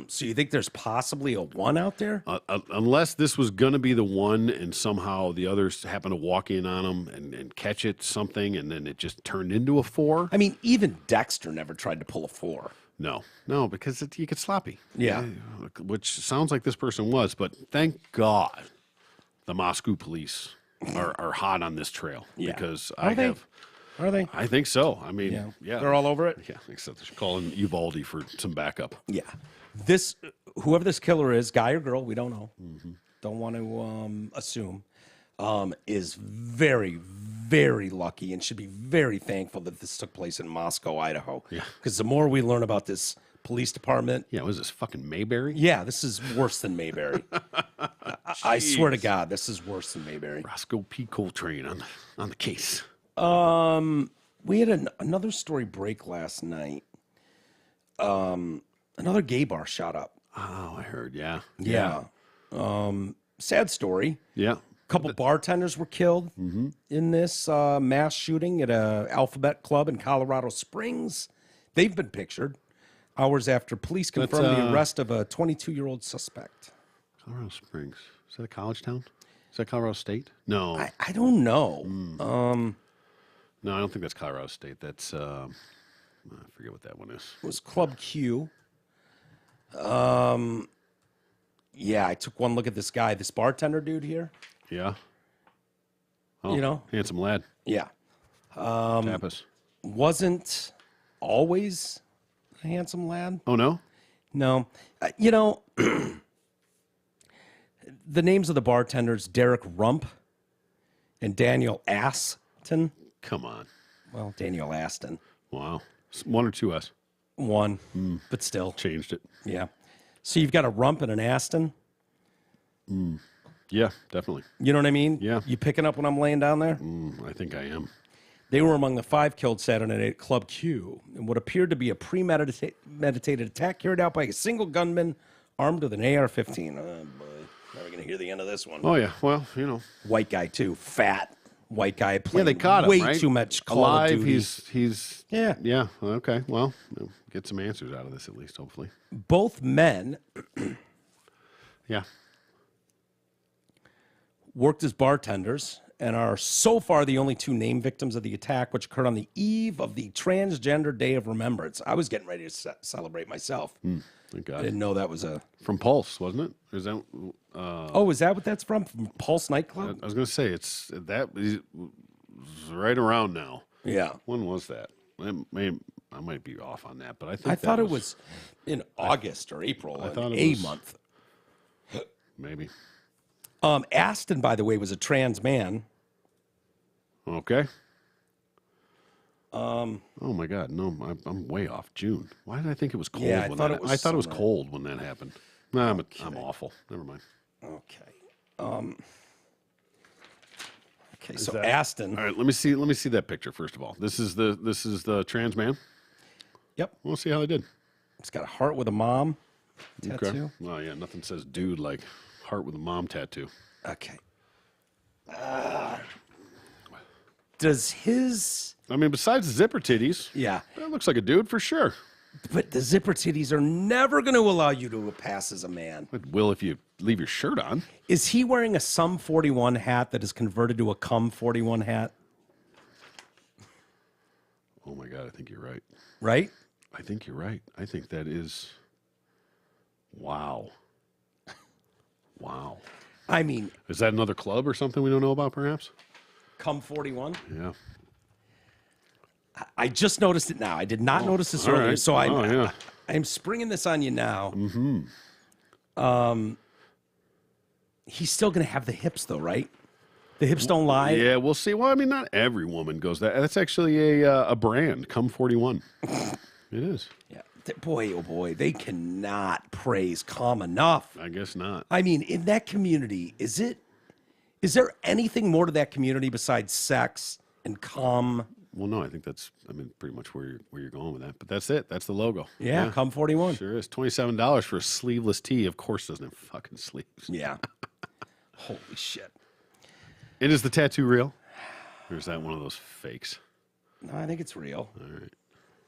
So you think there's possibly a 1 out there? Unless this was going to be the one and somehow the others happen to walk in on them and catch it, something, and then it just turned into a 4. I mean, even Dexter never tried to pull a 4. No, because you get sloppy. Yeah. Which sounds like this person was, but thank God the Moscow police are hot on this trail. Yeah. Because Are they? I think so. I mean, yeah. They're all over it? Yeah, except they're calling Uvalde for some backup. Yeah. Whoever this killer is, guy or girl, we don't know. Don't want to assume, is very, very lucky and should be very thankful that this took place in Moscow, Idaho. Yeah. Because the more we learn about this police department, Yeah, was this fucking Mayberry? yeah, this is worse than Mayberry. I swear to God, this is worse than Mayberry. Roscoe P. Coltrane on the case. We had another story break last night. Another gay bar shot up. Oh, I heard. Yeah. Yeah. Sad story. Yeah. Couple bartenders were killed in this mass shooting at a Alphabet Club in Colorado Springs. They've been pictured hours after police confirmed the arrest of a 22-year-old suspect. Colorado Springs. Is that a college town? Is that Colorado State? No. I don't know. No, I don't think that's Colorado State. That's, I forget what that one is. It was Club Q. Yeah, I took one look at this guy, this bartender dude here. Yeah. Oh, You know? handsome lad. Yeah. Tapas. Wasn't always a handsome lad. Oh, no? No. You know, the names of the bartenders, Derek Rump and Daniel Aston. Come on. Well, Daniel Aston. Wow. 1 or 2 S. 1, but still. Changed it. Yeah. So you've got a Rump and an Aston. Yeah, definitely. You know what I mean? Yeah. You picking up when I'm laying down there? I think I am. They were among the 5 killed Saturday night at Club Q in what appeared to be a premeditated attack carried out by a single gunman armed with an AR-15. Oh, boy. Never going to hear the end of this one. Oh, yeah. Well, you know. White guy, too. Fat white guy playing Yeah, they caught him, way right? too much Call Alive, of Duty. he's Yeah. Yeah, okay. Well, get some answers out of this at least, hopefully. Both men Yeah. worked as bartenders and are so far the only 2 named victims of the attack, which occurred on the eve of the Transgender Day of Remembrance. I was getting ready to celebrate myself. Thank I God. didn't know that was a... From Pulse, wasn't it? Is that Oh, is that what that's from? From Pulse Nightclub? I was going to say it's right around now. Yeah. When was that? I might be off on that, but I think I thought it was in August or April, I thought it a was- month. maybe. Aston, by the way, was a trans man. Okay. Oh my God, no, I'm way off. June. Why did I think it was cold? Yeah, I when thought that, it was I thought it was summer. cold when that happened. Nah, I'm awful. Never mind. Okay. Okay, so that- Aston. All right, let me see that picture first of all. This is the trans man. Yep. We'll see how they did. It's got a heart with a mom tattoo. Oh yeah, nothing says dude like heart with a mom tattoo. Okay. Does his... I mean, besides the zipper titties, Yeah. that looks like a dude for sure. But the zipper titties are never going to allow you to pass as a man. It will if you leave your shirt on. Is he wearing a Sum 41 hat that is converted to a Cum 41 hat? Oh, my God. I think you're right. Right? I think you're right. I think that is... Wow. Wow. I mean... Is that another club or something we don't know about, perhaps? Cum 41? Yeah. I just noticed it now. I did not notice this earlier, right. so yeah. I'm springing this on you now. Mm-hmm. He's still going to have the hips, though, right? The hips don't lie. Yeah, we'll see. Well, I mean, not every woman goes that. That's actually a brand, Cum 41. It is. Yeah. Boy, oh boy, they cannot praise cum enough. I guess not. I mean, in that community, is there anything more to that community besides sex and cum? Well, no, I think that's, pretty much where you're going with that. But that's it. That's the logo. Yeah. Cum 41. Sure is. $27 for a sleeveless tee. Of course, doesn't have fucking sleeves. Yeah. Holy shit. And is the tattoo real? Or is that one of those fakes? No, I think it's real. All right.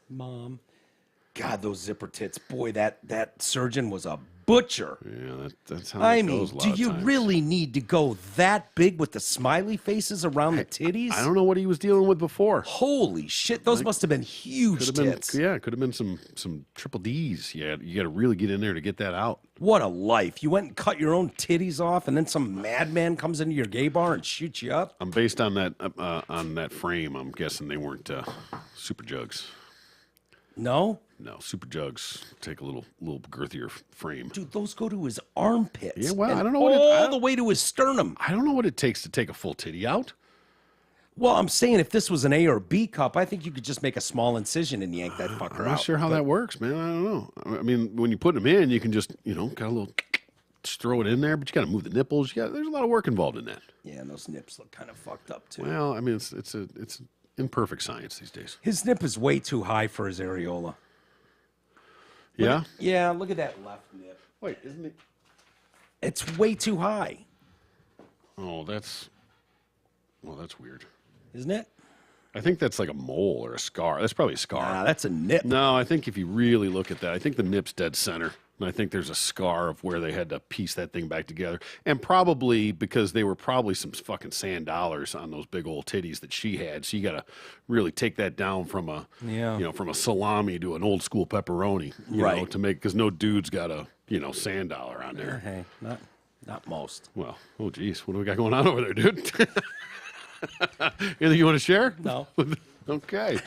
Mom. God, those zipper tits. Boy, that surgeon was a butcher. Yeah, that's how I it mean, goes a lot do of you times. really need to go that big with the smiley faces around the titties? I don't know what he was dealing with before. Holy shit, those must have been huge tits. Yeah, could have been some triple Ds. Yeah, you got to really get in there to get that out. What a life. You went and cut your own titties off, and then some madman comes into your gay bar and shoots you up? I'm based on that frame. I'm guessing they weren't super jugs. No? No, super jugs take a little girthier frame. Dude, those go to his armpits. Yeah, well, and I don't know all the way to his sternum. I don't know what it takes to take a full titty out. Well, I'm saying if this was an A or B cup, I think you could just make a small incision and yank that fucker out. I'm not sure how that works, man. I don't know. I mean, when you put them in, you can just, got a little, just throw it in there, but you got to move the nipples. There's a lot of work involved in that. Yeah, and those nips look kind of fucked up, too. Well, I mean, it's imperfect science these days. His nip is way too high for his areola. Yeah? Yeah, look at that left nip. Wait, isn't it? It's way too high. Oh, that's weird. Isn't it? I think that's like a mole or a scar. That's probably a scar. Nah, that's a nip. No, I think if you really look at that, I think the nip's dead center. And I think there's a scar of where they had to piece that thing back together. And probably because they were probably some fucking sand dollars on those big old titties that she had. So you got to really take that down from from a salami to an old school pepperoni, you know, to make, because no dude's got a, sand dollar on there. Hey, not most. Well, oh geez, what do we got going on over there, dude? Anything you want to share? No. Okay.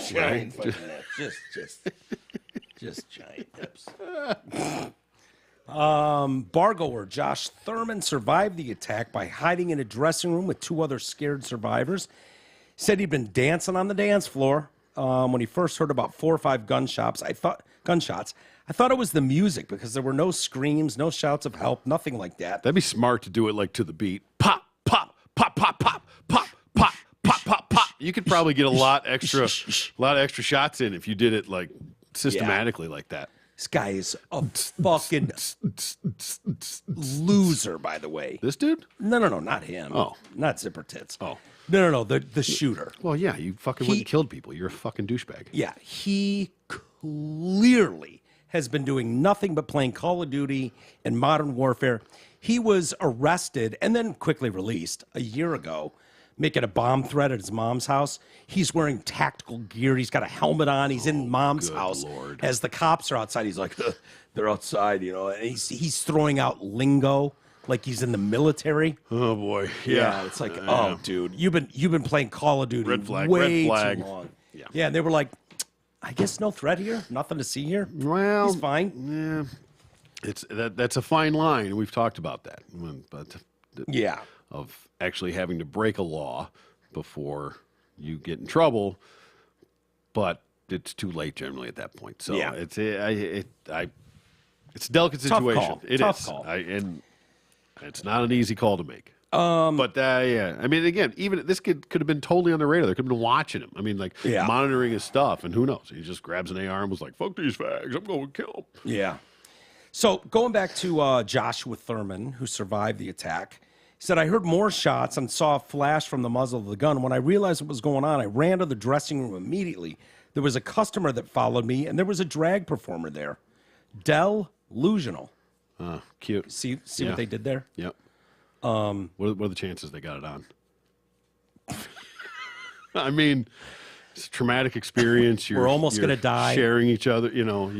Giant fucking nips. Just giant nips. Bargoer Josh Thurman survived the attack by hiding in a dressing room with two other scared survivors. Said he'd been dancing on the dance floor when he first heard about 4 or 5 gunshots. I thought it was the music because there were no screams, no shouts of help, nothing like that. That'd be smart to do it like to the beat. Pop, pop, pop, pop, pop, pop, pop, pop, pop, pop. You could probably get a lot extra shots in if you did it like systematically like that. This guy is a fucking loser, by the way. This dude? No, not him. Oh. Not Zipper Tits. Oh. No, the shooter. Well, yeah, you fucking went and killed people. You're a fucking douchebag. Yeah, he clearly has been doing nothing but playing Call of Duty and Modern Warfare. He was arrested and then quickly released a year ago, making a bomb threat at his mom's house. He's wearing tactical gear. He's got a helmet on. He's in mom's house. Lord. As the cops are outside, he's like, they're outside, and he's throwing out lingo like he's in the military. Oh boy, yeah. It's like, oh, dude, you've been playing Call of Duty way too long. Yeah, and they were like, I guess no threat here, nothing to see here. Well, he's fine. Yeah, that's a fine line. We've talked about that, but of actually having to break a law before you get in trouble, but it's too late generally at that point. So it's a delicate situation. Tough call. It Tough is. call. And it's not an easy call to make. But I mean, again, even this kid could have been totally on the radar. They could have been watching him. I mean, like monitoring his stuff, and who knows? He just grabs an AR and was like, "Fuck these fags! I'm going to kill them." Yeah. So going back to Joshua Thurman, who survived the attack, he said, "I heard more shots and saw a flash from the muzzle of the gun. When I realized what was going on, I ran to the dressing room immediately. There was a customer that followed me, and there was a drag performer there. Delusional. Cute. See what they did there? Yep. What are the chances they got it on? I mean, it's a traumatic experience. We're almost going to die. Sharing each other,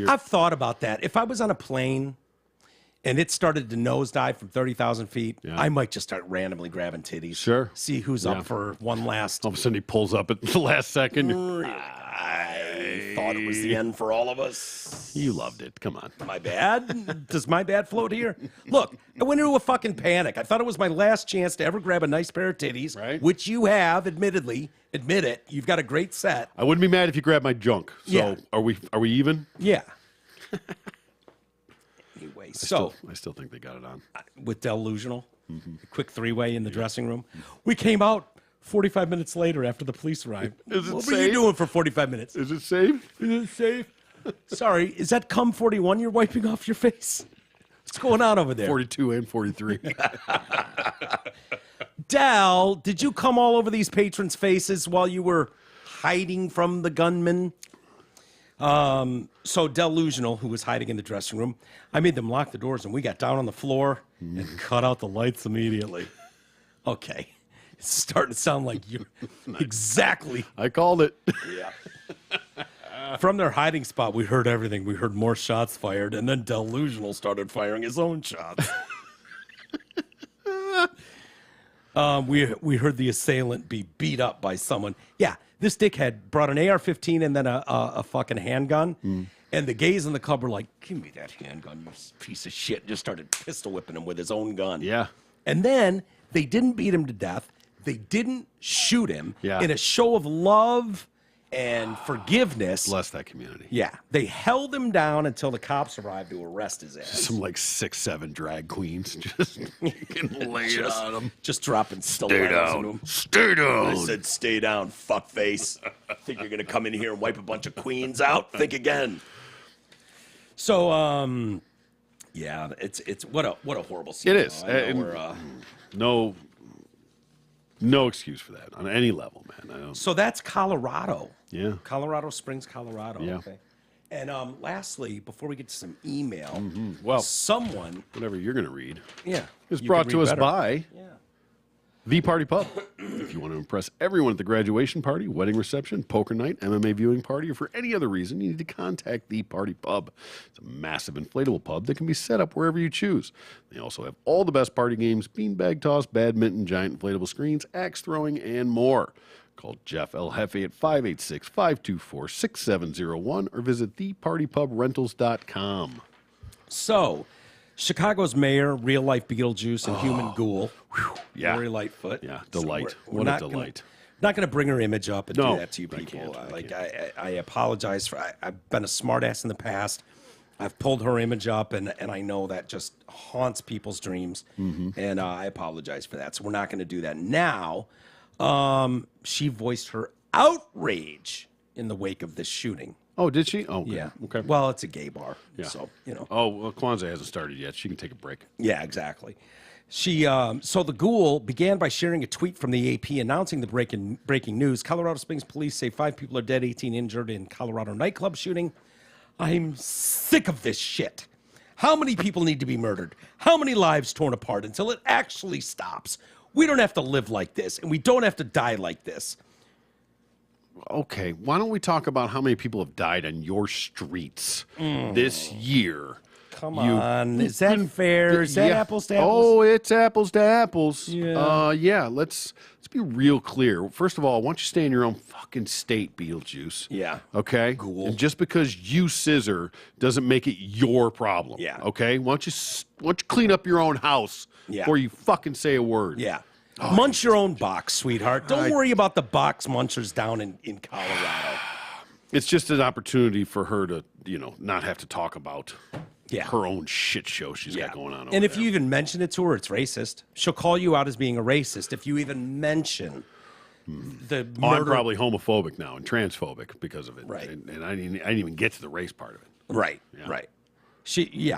I've thought about that. If I was on a plane and it started to nosedive from 30,000 feet, I might just start randomly grabbing titties. Sure. See who's up for one last. All of a sudden he pulls up at the last second. I thought it was the end for all of us. You loved it. Come on. My bad? Does my bad float here? Look, I went into a fucking panic. I thought it was my last chance to ever grab a nice pair of titties, right? Which you have, admittedly. Admit it. You've got a great set. I wouldn't be mad if you grabbed my junk. So are we even? Yeah. Anyway, I still think they got it on. With Delusional, a quick three-way in the dressing room. We came out 45 minutes later after the police arrived. Is it what safe? were you doing for 45 minutes? Is it safe? Is it safe? Sorry, is that cum 41 you're wiping off your face? What's going on over there? 42 and 43. Del, did you come all over these patrons' faces while you were hiding from the gunman? So Delusional, who was hiding in the dressing room, I made them lock the doors, and we got down on the floor and cut out the lights immediately. Okay. It's starting to sound like you're exactly. I called it. Yeah. From their hiding spot, we heard everything. We heard more shots fired, and then Delusional started firing his own shots. We heard the assailant be beat up by someone. Yeah, this dickhead brought an AR-15 and then a fucking handgun. And the gays in the club were like, "Give me that handgun, you piece of shit." Just started pistol whipping him with his own gun. Yeah. And then they didn't beat him to death. They didn't shoot him. Yeah. In a show of love and forgiveness. Bless that community. Yeah. They held him down until the cops arrived to arrest his ass. Some like 6'7" drag queens just lay it on him. Just dropping stilettos into him. Stay down. I said, "Stay down, fuckface." Think you're gonna come in here and wipe a bunch of queens out? Think again. So, yeah, it's what a horrible scene. It is. No excuse for that on any level, man. So that's Colorado. Yeah. Colorado Springs, Colorado. Yeah. Okay. And lastly, before we get to some email, Well, someone, whatever you're going to read, yeah, is you brought can to read us better. by Yeah. The Party Pub. If you want to impress everyone at the graduation party, wedding reception, poker night, MMA viewing party, or for any other reason, you need to contact The Party Pub. It's a massive inflatable pub that can be set up wherever you choose. They also have all the best party games, beanbag toss, badminton, giant inflatable screens, axe throwing, and more. Call Jeff El Jefe at 586-524-6701 or visit thepartypubrentals.com. So, Chicago's mayor, real-life Beetlejuice, and human ghoul. Yeah. Lori Lightfoot. Yeah, delight. So we're What a not delight. Not going to bring her image up and No, do that to you I people. can't. I apologize for. I've been a smartass in the past. I've pulled her image up, and I know that just haunts people's dreams. And I apologize for that. So we're not going to do that now. She voiced her outrage in the wake of this shooting. Oh, did she? Oh, okay. Yeah. Okay. Well, it's a gay bar. Yeah. So, Oh, well, Kwanzaa hasn't started yet. She can take a break. Yeah, exactly. She so the ghoul began by sharing a tweet from the AP announcing the breaking news. Colorado Springs police say 5 people are dead, 18 injured in Colorado nightclub shooting. I'm sick of this shit. How many people need to be murdered? How many lives torn apart until it actually stops? We don't have to live like this, and we don't have to die like this. Okay, why don't we talk about how many people have died on your streets this year? Come on. Is that fair? Is that apples to apples? Oh, it's apples to apples. Yeah. Let's be real clear. First of all, why don't you stay in your own fucking state, Beetlejuice? Yeah. Okay? Ghoul. And just because you scissor doesn't make it your problem. Yeah. Okay? Why don't you clean up your own house before you fucking say a word? Yeah. Munch your own box, sweetheart. Don't worry about the box munchers down in Colorado. It's just an opportunity for her to, not have to talk about her own shit show she's got going on over And if there. you even mention it to her, it's racist. She'll call you out as being a racist if you even mention the murder. I'm probably homophobic now and transphobic because of it. Right. And I didn't even get to the race part of it. Right, Yeah. right.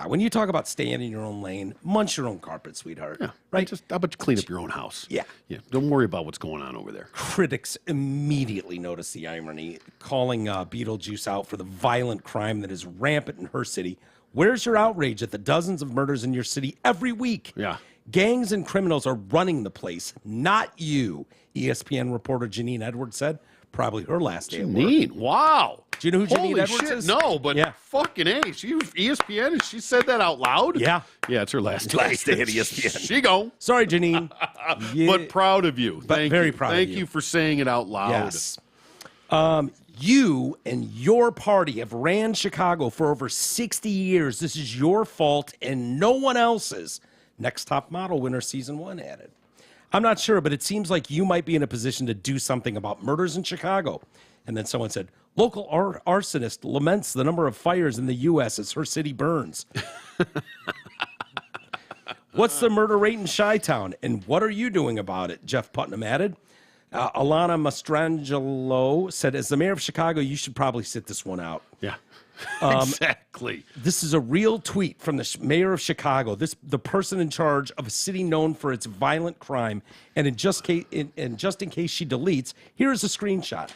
When you talk about staying in your own lane, munch your own carpet, sweetheart. Yeah, right. How about you clean up your own house? Yeah. Don't worry about what's going on over there. Critics immediately notice the irony, calling Beetlejuice out for the violent crime that is rampant in her city. Where's your outrage at the dozens of murders in your city every week? Yeah. Gangs and criminals are running the place, not you, ESPN reporter Janine Edwards said. Probably her last day at work. Janine, wow. Do you know who Janine Holy Edwards shit, is? no, but Yeah. fucking A. She was ESPN and she said that out loud? Yeah. Yeah, it's her last day. Last day at ESPN. She gone. Sorry, Janine. But proud of you. Thank very you. proud of Thank you. you for saying it out loud. Yes. You and your party have ran Chicago for over 60 years. This is your fault and no one else's. Next Top Model winner season 1 added. I'm not sure, but it seems like you might be in a position to do something about murders in Chicago. And then someone said, local arsonist laments the number of fires in the U.S. as her city burns. What's the murder rate in Chi-Town? And what are you doing about it? Jeff Putnam added. Alana Mastrangelo said, as the mayor of Chicago, you should probably sit this one out. Yeah. Exactly. This is a real tweet from the mayor of Chicago, the person in charge of a city known for its violent crime. And just in case she deletes, here's a screenshot.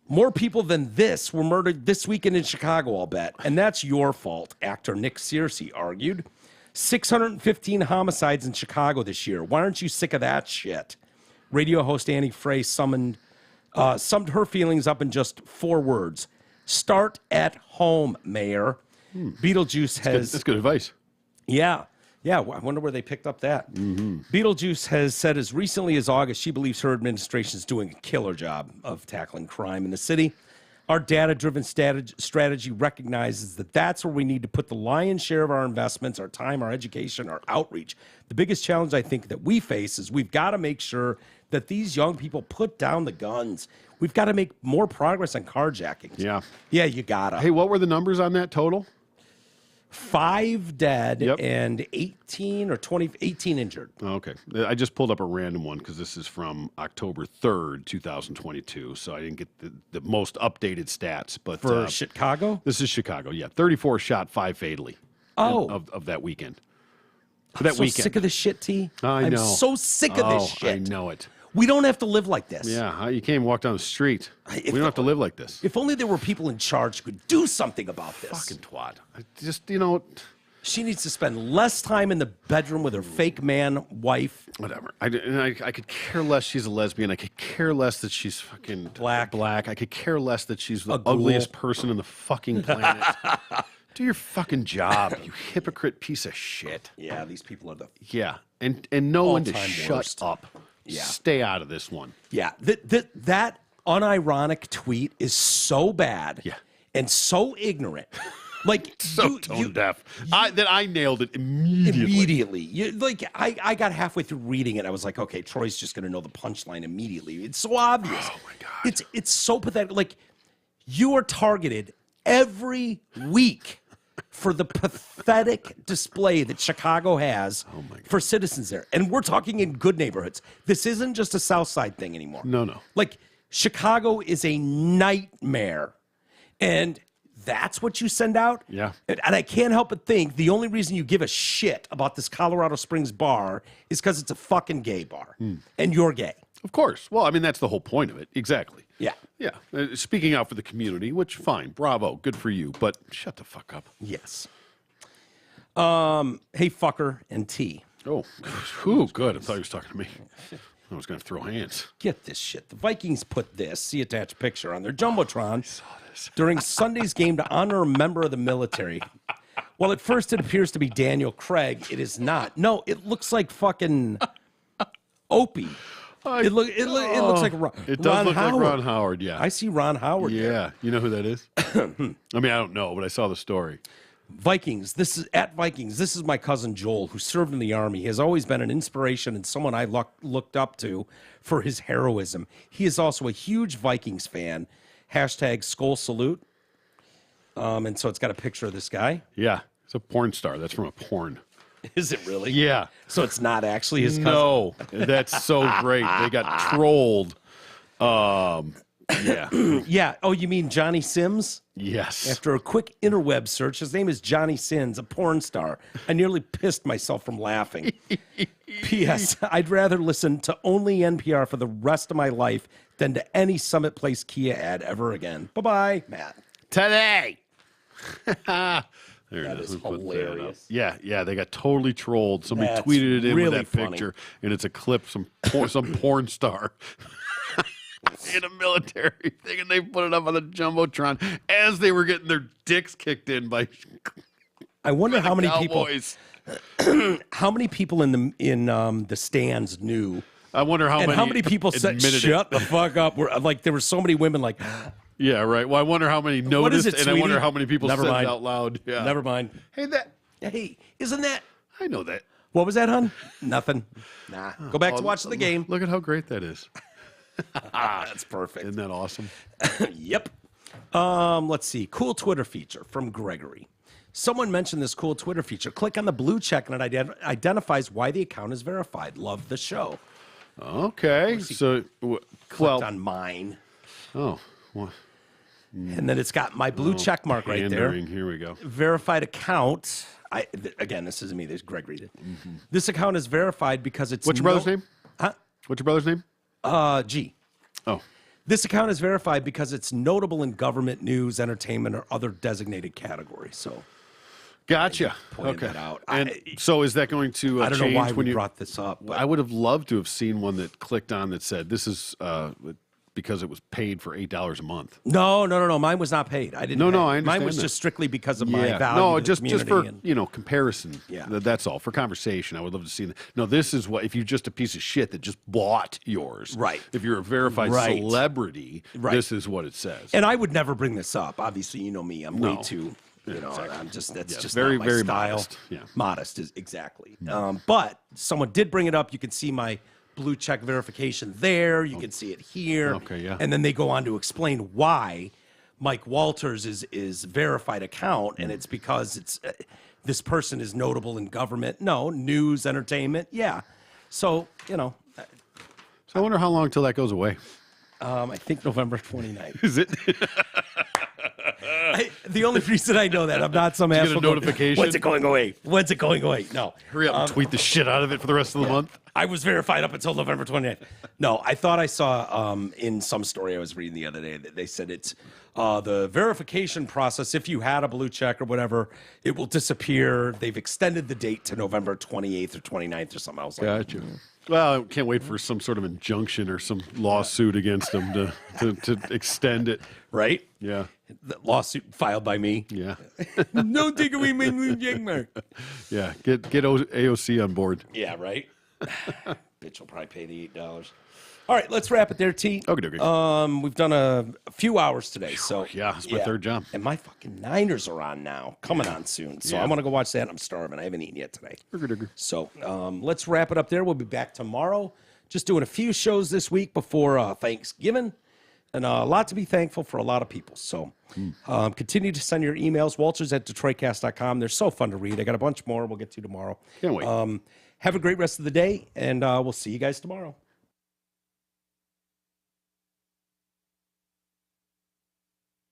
More people than this were murdered this weekend in Chicago, I'll bet. And that's your fault, actor Nick Searcy argued. 615 homicides in Chicago this year. Why aren't you sick of that shit? Radio host Annie Frey summed her feelings up in just 4 words. Start at home, Mayor. Beetlejuice has... That's good advice. Yeah. I wonder where they picked up that. Beetlejuice has said as recently as August, she believes her administration is doing a killer job of tackling crime in the city. Our data-driven strategy recognizes that that's where we need to put the lion's share of our investments, our time, our education, our outreach. The biggest challenge I think that we face is we've got to make sure that these young people put down the guns. We've got to make more progress on carjackings. Yeah. Yeah, you gotta. Hey, what were the numbers on that total? 5 dead and 18 injured. Oh, okay. I just pulled up a random one because this is from October 3rd, 2022. So I didn't get the most updated stats. But For Chicago? This is Chicago, yeah. 34 shot, 5 fatally. Of that weekend. I'm so sick of this shit, T. I know. I'm so sick of this shit. I know it. We don't have to live like this. Yeah, you can't even walk down the street. We don't have to live like this. If only there were people in charge who could do something about this. Fucking twat. She needs to spend less time in the bedroom with her fake man wife. Whatever. I could care less she's a lesbian. I could care less that she's fucking black. I could care less that she's the ghoul. ugliest person on the fucking planet. Do your fucking job, you hypocrite piece of shit. Yeah, these people are the... Yeah, and know when to all-time shut worst. up. Yeah. Stay out of this one. Yeah, that unironic tweet is so bad and so ignorant. Like So tone deaf. I nailed it immediately. I got halfway through reading it. I was like, okay, Troy's just going to know the punchline immediately. It's so obvious. Oh, my God. It's so pathetic. Like, you are targeted every week for the pathetic display that Chicago has for citizens there. And we're talking in good neighborhoods. This isn't just a South Side thing anymore. No. Like, Chicago is a nightmare. And that's what you send out? Yeah. And I can't help but think the only reason you give a shit about this Colorado Springs bar is because it's a fucking gay bar. And you're gay. Of course. Well, I mean, that's the whole point of it. Exactly. Yeah. Yeah. Speaking out for the community, which, fine. Bravo. Good for you. But shut the fuck up. Yes. Hey, fucker and T. Oh, ooh, good. I thought he was talking to me. I was going to throw hands. Get this shit. The Vikings put this, see attached picture, on their Jumbotron during Sunday's game to honor a member of the military. Well, at first it appears to be Daniel Craig. It is not. No, it looks like fucking Opie. It looks like Ron It does look Howard. like Ron Howard, yeah. I see Ron Howard there. Yeah. You know who that is? I mean, I don't know, but I saw the story. Vikings. This is my cousin Joel, who served in the Army. He has always been an inspiration and someone I looked up to for his heroism. He is also a huge Vikings fan. Hashtag Skull Salute. And so it's got a picture of this guy. Yeah. It's a porn star. That's from a porn. Is it really? Yeah. So it's not actually his cousin? No. That's so great. They got trolled Yeah. Yeah. Oh, you mean Johnny Sims? Yes. After a quick interweb search, his name is Johnny Sins, a porn star. I nearly pissed myself from laughing. P.S. I'd rather listen to only NPR for the rest of my life than to any Summit Place Kia ad ever again. Bye-bye, Matt. Today. There That it is is. We put that up. hilarious. Yeah, they got totally trolled. Somebody That's tweeted it in really with that funny. picture, and it's a clip some porn star in a military thing, and they put it up on the jumbotron as they were getting their dicks kicked in by. I wonder how many Cowboys. people in the stands knew. I wonder how Many people said, admitted "Shut the fuck up." Like there were so many women like, Yeah, right. Well, I wonder how many What is noticed, it, and I wonder sweetie? how many people Never said mind. it out loud. Yeah. "Never mind." Hey, Isn't that I know that. what was that, hun? Nothing. Nah. Go back to Oh, watching the game. Look at how great that is. That's perfect. Isn't that awesome? Yep. Let's see. Cool Twitter feature from Gregory. Someone mentioned this cool Twitter feature. Click on the blue check and it identifies why the account is verified. Love the show. Okay. So, Clicked on mine. oh, well, And then it's got my blue check mark right there. pandering. Here we go. Verified account. Again, this isn't me. This is Gregory did. This account is verified because it's What's your brother's name? Huh? What's your brother's name? G. Oh, This account is verified because it's notable in government, news, entertainment, or other designated categories. So gotcha. pointed Okay. that out. And so, is that going to I don't know change why when we you brought this up. But I would have loved to have seen one that clicked on that said this is because it was paid for $8 a month. No. Mine was not paid. I didn't. No, pay. I understand Mine was that. just strictly because of my value. No, to the just for community and- comparison. Yeah. That's all for conversation. I would love to see that. No, this is what if you're just a piece of shit that just bought yours. Right. If you're a verified Right. celebrity, Right. this is what it says. And I would never bring this up. Obviously, you know me. I'm way No. too. exactly. I'm just that's Yeah, just very, not my very style. modest. Yeah. Modest is exactly. But someone did bring it up. You can see my blue check verification there. You can see it here. Okay, yeah. And then they go on to explain why Mike Walters is verified account, and it's because it's this person is notable in government. No, news, entertainment. Yeah. So So I wonder how long till that goes away. I think November 29th. Is it? The only reason I know that, I'm not some get a asshole. going, notification? When's it going away? When's it going away? No. Hurry up and tweet the shit out of it for the rest of the month. I was verified up until November 29th. No, I thought I saw in some story I was reading the other day that they said it's the verification process. If you had a blue check or whatever, it will disappear. They've extended the date to November 28th or 29th or something. I was like, Gotcha. Well, I can't wait for some sort of injunction or some lawsuit against them to extend it. right? Yeah. The lawsuit filed by me. Yeah. No, take away my blue check mark. Yeah. Get AOC on board. Yeah, right? Bitch will probably pay the $8. All right, let's wrap it there, T. Okay. We've done a few hours today, so Yeah, it's my third job. and my fucking Niners are on now, coming on soon. So Yeah. I want to go watch that. I'm starving. I haven't eaten yet today. Digger. So let's wrap it up there. We'll be back tomorrow. Just doing a few shows this week before Thanksgiving, and a lot to be thankful for a lot of people. So continue to send your emails, walters@detroitcast.com. They're so fun to read. I got a bunch more we'll get to tomorrow. Can't wait. Have a great rest of the day, and we'll see you guys tomorrow.